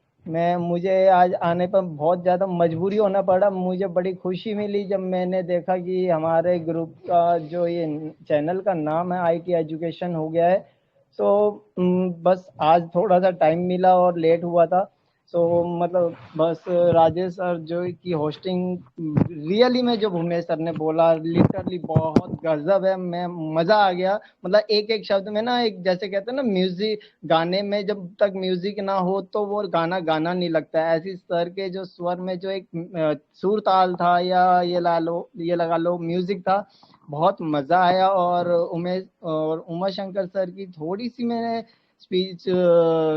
मुझे आज आने पर बहुत ज़्यादा मजबूरी होना पड़ा। मुझे बड़ी खुशी मिली जब मैंने देखा कि हमारे ग्रुप का जो ये चैनल का नाम है IT एजुकेशन हो गया है। सो बस आज थोड़ा सा टाइम मिला और लेट हुआ था। सो मतलब बस राजेश सर जो की होस्टिंग रियली में जो भूमेश सर ने बोला लिटरली बहुत गजब है। मैं मज़ा आ गया। मतलब एक एक शब्द में ना, एक जैसे कहते हैं ना म्यूजिक, गाने में जब तक म्यूजिक ना हो तो वो गाना गाना नहीं लगता है। ऐसी सर के जो स्वर में जो एक सुर ताल था, या ये लगा लो म्यूजिक था, बहुत मज़ा आया। और उमा शंकर सर की थोड़ी सी मैंने स्पीच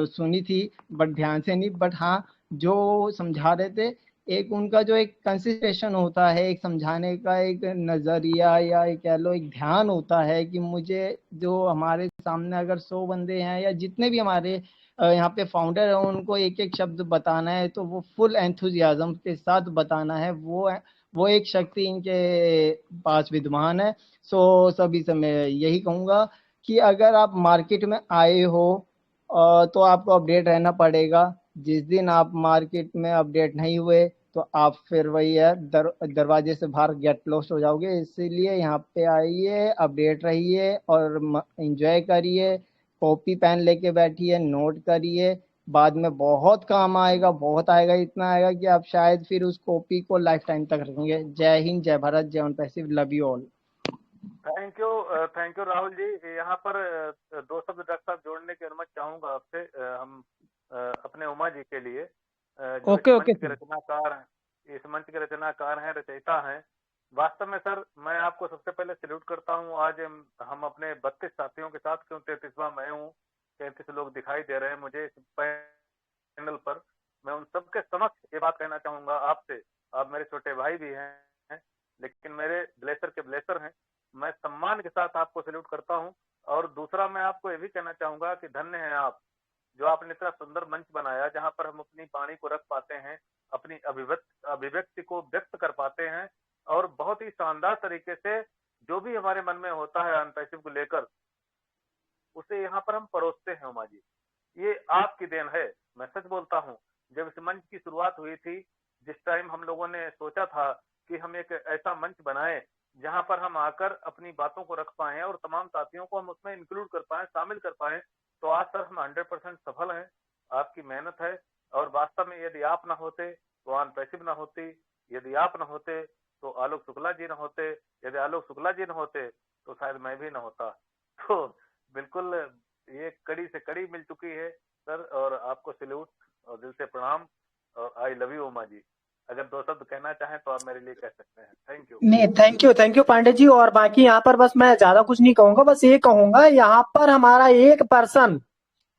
सुनी थी, बट ध्यान से नहीं। बट हाँ, जो समझा रहे थे, एक उनका जो एक कंसिस्टेशन होता है, एक समझाने का एक नज़रिया, या एक कह लो एक ध्यान होता है कि मुझे जो हमारे सामने अगर 100 बंदे हैं या जितने भी हमारे यहाँ पे फाउंडर है, उनको एक एक शब्द बताना है तो वो फुल एंथुजियाज्म के साथ बताना है। वो एक शक्ति इनके पास विद्यमान है। सो सभी से मैं यही कहूँगा कि अगर आप मार्केट में आए हो तो आपको अपडेट रहना पड़ेगा। जिस दिन आप मार्केट में अपडेट नहीं हुए तो आप फिर वही है, दरवाजे से बाहर गेट लॉस्ट हो जाओगे। इसीलिए यहाँ पे आइए, अपडेट रहिए और एंजॉय करिए। कॉपी पेन लेके बैठिए, नोट करिए, बाद में बहुत काम आएगा, बहुत आएगा, इतना आएगा कि आप शायद फिर उस कॉपी को लाइफ टाइम तक रखेंगे। जय हिंद, जय भारत, जय ऑन पैसिव, love you all. Thank you Rahul ji. यहाँ पर दो शब्द डॉक्टर साहब जोड़ने की अनुमति चाहूंगा आपसे। हम अपने उमा जी के लिए जो ओके इस ओके मंच के रचनाकार हैं, इस मंच के रचनाकार हैं, रचयिता हैं। वास्तव में सर मैं आपको सबसे पहले सैल्यूट करता हूँ। आज हम अपने 32 साथियों के साथ, क्यों 33वां मैं हूँ, 33 लोग दिखाई दे रहे हैं मुझे इस पैनल पर। मैं उन सबके समक्ष ये बात कहना चाहूंगा आपसे, आप मेरे छोटे भाई भी हैं लेकिन मेरे ब्लेसर के ब्लेसर हैं। मैं सम्मान के साथ आपको सैल्यूट करता हूं। और दूसरा मैं आपको ये भी कहना चाहूंगा कि धन्य हैं आप, जो आपने इतना सुंदर मंच बनाया जहां पर हम अपनी वाणी को रख पाते हैं, अपनी अभिव्यक्ति को व्यक्त कर पाते हैं, और बहुत ही शानदार तरीके से जो भी हमारे मन में होता है अनपैसिव को लेकर, उसे यहाँ पर हम परोसते हैं। उमा जी, ये आपकी देन है। मैं सच बोलता हूँ, जब इस मंच की शुरुआत हुई थी, जिस टाइम हम लोगों ने सोचा था कि हम एक ऐसा मंच बनाए जहां पर हम आकर अपनी बातों को रख पाए और तमाम साथियों को हम उसमें इंक्लूड कर पाए, शामिल कर पाए, तो आज सर हम 100% सफल हैं। आपकी मेहनत है। और वास्तव में यदि आप ना होते तो अनपैसिव ना होती, यदि आप ना होते तो आलोक शुक्ला जी ना होते, यदि आलोक शुक्ला जी ना होते तो शायद मैं भी ना होता। तो बिल्कुल ये कड़ी से कड़ी मिल चुकी है सर, और आपको सैल्यूट और दिल से प्रणाम, और I love you Uma ji. अगर दो शब्द कहना चाहें तो आप मेरे लिए कह सकते हैं। Thank you. नहीं, थैंक यू पांडे जी। और बाकी यहाँ पर बस मैं ज्यादा कुछ नहीं कहूंगा, बस ये कहूंगा यहाँ पर हमारा एक पर्सन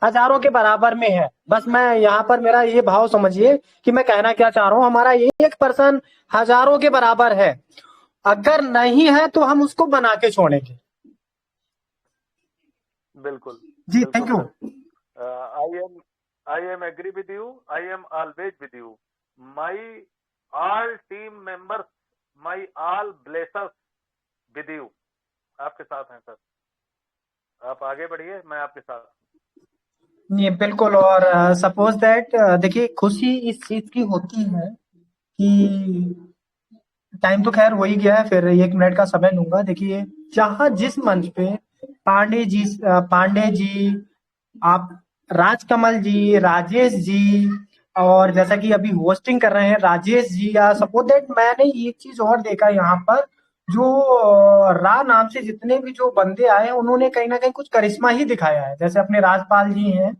हजारों के बराबर में है। बस मैं यहाँ पर मेरा ये भाव समझिए कि मैं कहना क्या चाह रहा हूँ। हमारा एक पर्सन हजारों के बराबर है। अगर नहीं है तो हम उसको बना के छोड़ेंगे। बिल्कुल जी, thank you. I am agree with you. I am always with you. My all team members, my all blessers with you. आपके साथ हैं सर, आप आगे बढ़िए, मैं आपके साथ। नहीं, बिल्कुल। और सपोज दैट देखिए, खुशी इस चीज की होती है कि टाइम तो खैर हो ही गया है, फिर 1 मिनट का समय लूंगा। देखिए, जहां जिस मंच पे पांडे जी, आप राजकमल जी, राजेश जी, और जैसा कि अभी होस्टिंग कर रहे हैं राजेश जी, या सपोज दैट मैंने एक चीज और देखा यहाँ पर, जो रा नाम से जितने भी जो बंदे आए हैं उन्होंने कहीं ना कहीं कुछ करिश्मा ही दिखाया है। जैसे अपने राजपाल जी हैं,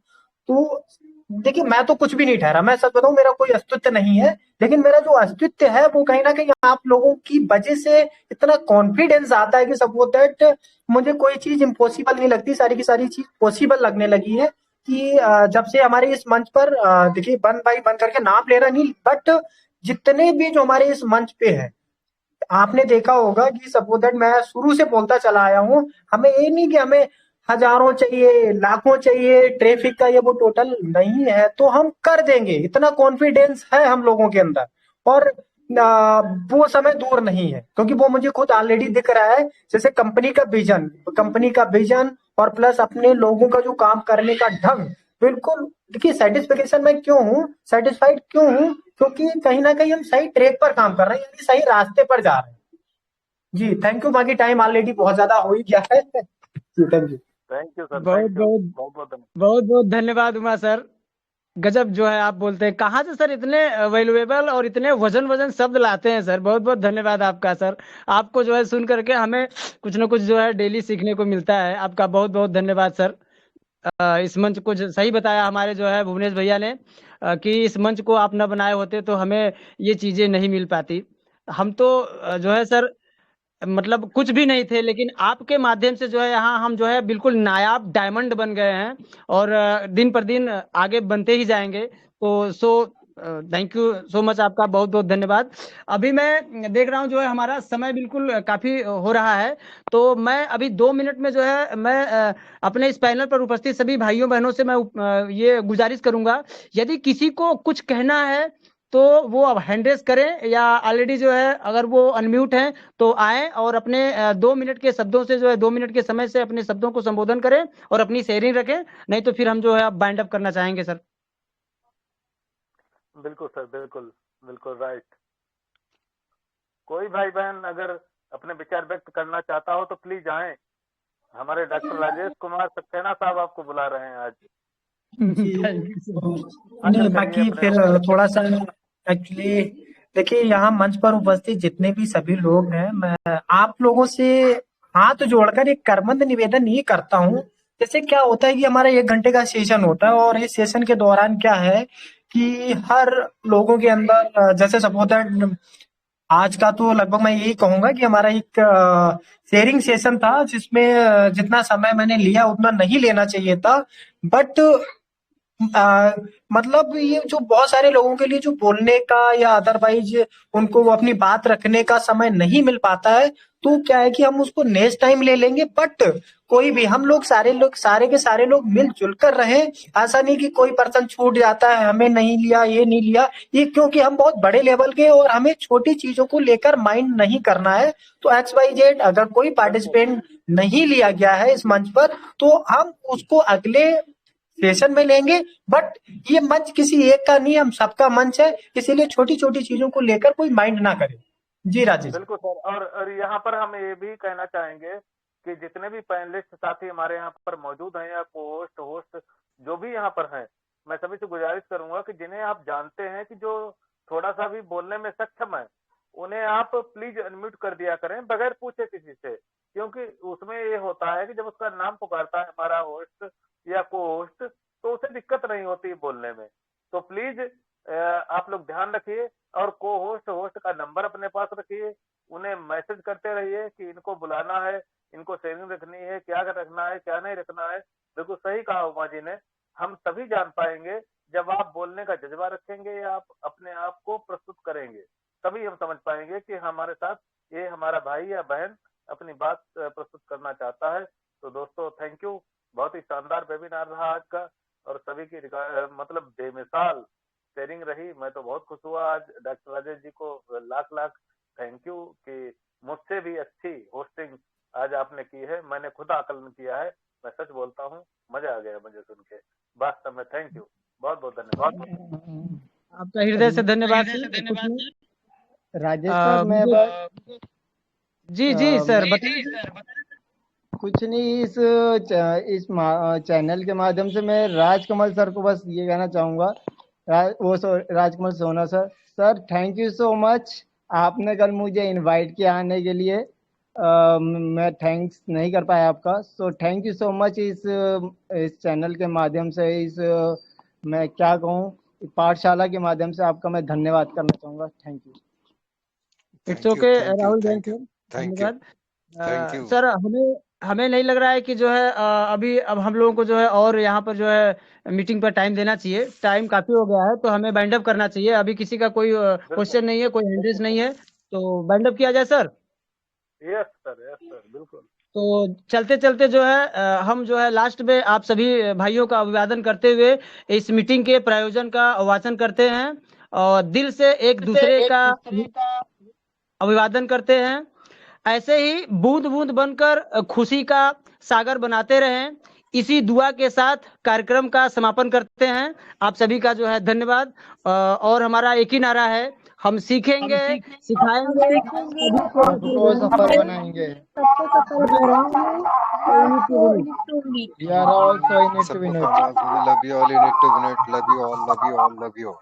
तो देखिए मैं तो कुछ भी नहीं ठहरा, मैं सच बताऊं मेरा कोई अस्तित्व नहीं है, लेकिन मेरा जो अस्तित्व है वो कहीं ना कहीं आप लोगों की वजह से इतना कॉन्फिडेंस आता है कि सपोज दैट मुझे कोई चीज इम्पॉसिबल नहीं लगती, सारी की सारी चीज पॉसिबल लगने लगी है। कि जब से हमारे इस मंच पर देखिए 1 बाई 1 करके नाम लेना नहीं, बट जितने भी जो हमारे इस मंच पे है, आपने देखा होगा कि सपोज दैट मैं शुरू से बोलता चला आया हूँ, हमें ये नहीं कि हमें हजारों चाहिए, लाखों चाहिए, ट्रैफिक का ये वो टोटल नहीं है, तो हम कर देंगे, इतना कॉन्फिडेंस है हम लोगों के अंदर। और वो समय दूर नहीं है, क्योंकि वो मुझे खुद ऑलरेडी दिख रहा है। जैसे कंपनी का विजन और प्लस अपने लोगों का जो काम करने का ढंग, बिल्कुल देखिए सेटिस्फिकेशन में क्यों हूँ, सेटिस्फाइड क्यों हूँ, क्योंकि कहीं ना कहीं हम सही ट्रैक पर काम कर रहे हैं, यानी सही रास्ते पर जा रहे हैं। जी थैंक यू, बाकी टाइम ऑलरेडी बहुत ज्यादा हो ही गया है। जी thank you. Thank you sir, बहुत थैंक यू, बहुत बहुत बहुत धन्यवाद। बहुत बहुत धन्यवाद उमा सर। गजब जो है आप बोलते हैं, कहाँ से सर इतने वैल्यूएबल और इतने वजन वजन शब्द लाते हैं सर। बहुत बहुत धन्यवाद आपका सर। आपको जो है सुन करके हमें कुछ ना कुछ जो है डेली सीखने को मिलता है। आपका बहुत बहुत धन्यवाद सर। इस मंच को सही बताया हमारे जो है भुवनेश भैया ने, कि इस मंच को आप न बनाए होते तो हमें ये चीजें नहीं मिल पाती। हम तो जो है सर मतलब कुछ भी नहीं थे, लेकिन आपके माध्यम से जो है यहाँ हम जो है बिल्कुल नायाब डायमंड बन गए हैं, और दिन पर दिन आगे बनते ही जाएंगे। तो थैंक यू सो मच, आपका बहुत बहुत धन्यवाद। अभी मैं देख रहा हूँ जो है हमारा समय बिल्कुल काफी हो रहा है, तो मैं अभी 2 मिनट में जो है मैं अपने इस पैनल पर उपस्थित सभी भाइयों बहनों से मैं ये गुजारिश करूंगा, यदि किसी को कुछ कहना है तो वो अब हैंड रेस करें, या ऑलरेडी जो है अगर वो अनम्यूट हैं तो आए और अपने 2 मिनट के शब्दों से जो है 2 मिनट के समय से अपने शब्दों को संबोधन करें और अपनी शेयरिंग रखें। नहीं तो फिर हम जो है अब बाइंड अप करना चाहेंगे सर। बिल्कुल सर, बिल्कुल बिल्कुल राइट। कोई भाई बहन अगर अपने विचार व्यक्त करना चाहता हो तो प्लीज आए। हमारे डॉक्टर राजेश कुमार सक्सेना साहब आपको बुला रहे हैं आज। नहीं बाकी फिर थोड़ा सा एक्चुअली देखिए यहाँ मंच पर उपस्थित जितने भी सभी लोग हैं, मैं आप लोगों से हाथ जोड़कर एक करमंद निवेदन ये करता हूँ। जैसे क्या होता है कि हमारा 1 घंटे का सेशन होता है, और इस सेशन के दौरान क्या है कि हर लोगों के अंदर जैसे सपोज दैट आज का तो लगभग मैं यही कहूंगा कि हमारा एक शेयरिंग सेशन था, जिसमें जितना समय मैंने लिया उतना नहीं लेना चाहिए था, बट मतलब ये जो बहुत सारे लोगों के लिए जो बोलने का या अदरवाइज उनको वो अपनी बात रखने का समय नहीं मिल पाता है, तो क्या है कि हम उसको नेक्स्ट टाइम ले लेंगे। बट कोई भी हम लोग सारे के सारे लोग मिलजुल कर रहे, ऐसा नहीं कि कोई पर्सन छूट जाता है, हमें नहीं लिया, ये नहीं लिया, ये क्योंकि हम बहुत बड़े लेवल के और हमें छोटी चीजों को लेकर माइंड नहीं करना है। तो XYZ अगर कोई पार्टिसिपेंट नहीं लिया गया है इस मंच पर, तो हम उसको अगले सेशन में लेंगे। बट ये मंच किसी एक का नहीं, हम सबका मंच है, इसीलिए छोटी छोटी चीजों को लेकर कोई माइंड ना करे। जी राजेश। बिल्कुल सर, और यहाँ पर हम ये भी कहना चाहेंगे कि जितने भी पैनलिस्ट साथी हमारे यहाँ पर मौजूद हैं या होस्ट जो भी यहाँ पर हैं, मैं सभी से गुजारिश करूंगा कि जिन्हें आप जानते हैं कि जो थोड़ा सा भी बोलने में सक्षम है, उन्हें आप प्लीज अनम्यूट कर दिया करें बगैर पूछे किसी से। क्योंकि उसमें ये होता है कि जब उसका नाम पुकारता है हमारा होस्ट या को होस्ट, तो उसे दिक्कत नहीं होती बोलने में। तो प्लीज आप लोग ध्यान रखिए, और को होस्ट का नंबर अपने पास रखिए, उन्हें मैसेज करते रहिए कि इनको बुलाना है, इनको शेयरिंग रखनी है, क्या रखना है क्या नहीं रखना है। बिल्कुल सही कहा उमा जी ने, हम तभी जान पाएंगे जब आप बोलने का जज्बा रखेंगे या आप अपने आप को प्रस्तुत करेंगे, तभी हम समझ पाएंगे कि हमारे साथ ये हमारा भाई या बहन अपनी बात प्रस्तुत करना चाहता है। तो दोस्तों थैंक यू, बहुत ही शानदार वेबिनार रहा आज का, और सभी की मतलब बेमिसाल शेयरिंग रही। मैं तो बहुत खुश हुआ आज। डॉक्टर राजेश जी को लाख लाख थैंक यू कि मुझसे भी अच्छी होस्टिंग आज आपने की है। मैंने खुद आकलन किया है, मैं सच बोलता हूँ, मजा आ गया मुझे सुन के। वास्तव में थैंक यू, बहुत बहुत धन्यवाद। आपका हृदय से धन्यवाद। राजेश सर मैं बस जी सर बताइए। कुछ नहीं, इस चैनल के माध्यम से मैं राजकमल सर को बस ये कहना चाहूंगा, राजकमल सोना sir, sir thank you so much. आपने कल मुझे इनवाइट किया आने के लिए, मैं थैंक्स नहीं कर पाया आपका, so thank you so much. इस चैनल के माध्यम से, मैं क्या कहूँ, पाठशाला के माध्यम से आपका मैं धन्यवाद करना चाहूंगा। Thank you. It's okay Rahul Jain sir, धन्यवाद। सर हमें नहीं लग रहा है कि जो है अभी अब हम लोगों को जो है और यहाँ पर जो है मीटिंग पर टाइम देना चाहिए। टाइम काफी हो गया है, तो हमें बाइंड अप करना चाहिए। अभी किसी का कोई क्वेश्चन नहीं है, कोई हैंड नहीं है, तो बाइंड अप किया जाए सर। यस सर बिल्कुल। तो चलते चलते जो है हम जो है लास्ट में आप सभी भाइयों का अभिवादन करते हुए इस मीटिंग के प्रायोजन का वाचन करते हैं और दिल से एक दूसरे का अभिवादन करते हैं। ऐसे ही बूंद बूंद बनकर खुशी का सागर बनाते रहें। इसी दुआ के साथ कार्यक्रम का समापन करते हैं। आप सभी का जो है धन्यवाद। और हमारा एक ही नारा है, हम सीखेंगे, सिखाएंगे, सबको सफल बनाएंगे। We are also in it to win it. Love you all in it to win it. Love you all, love you all, love you all.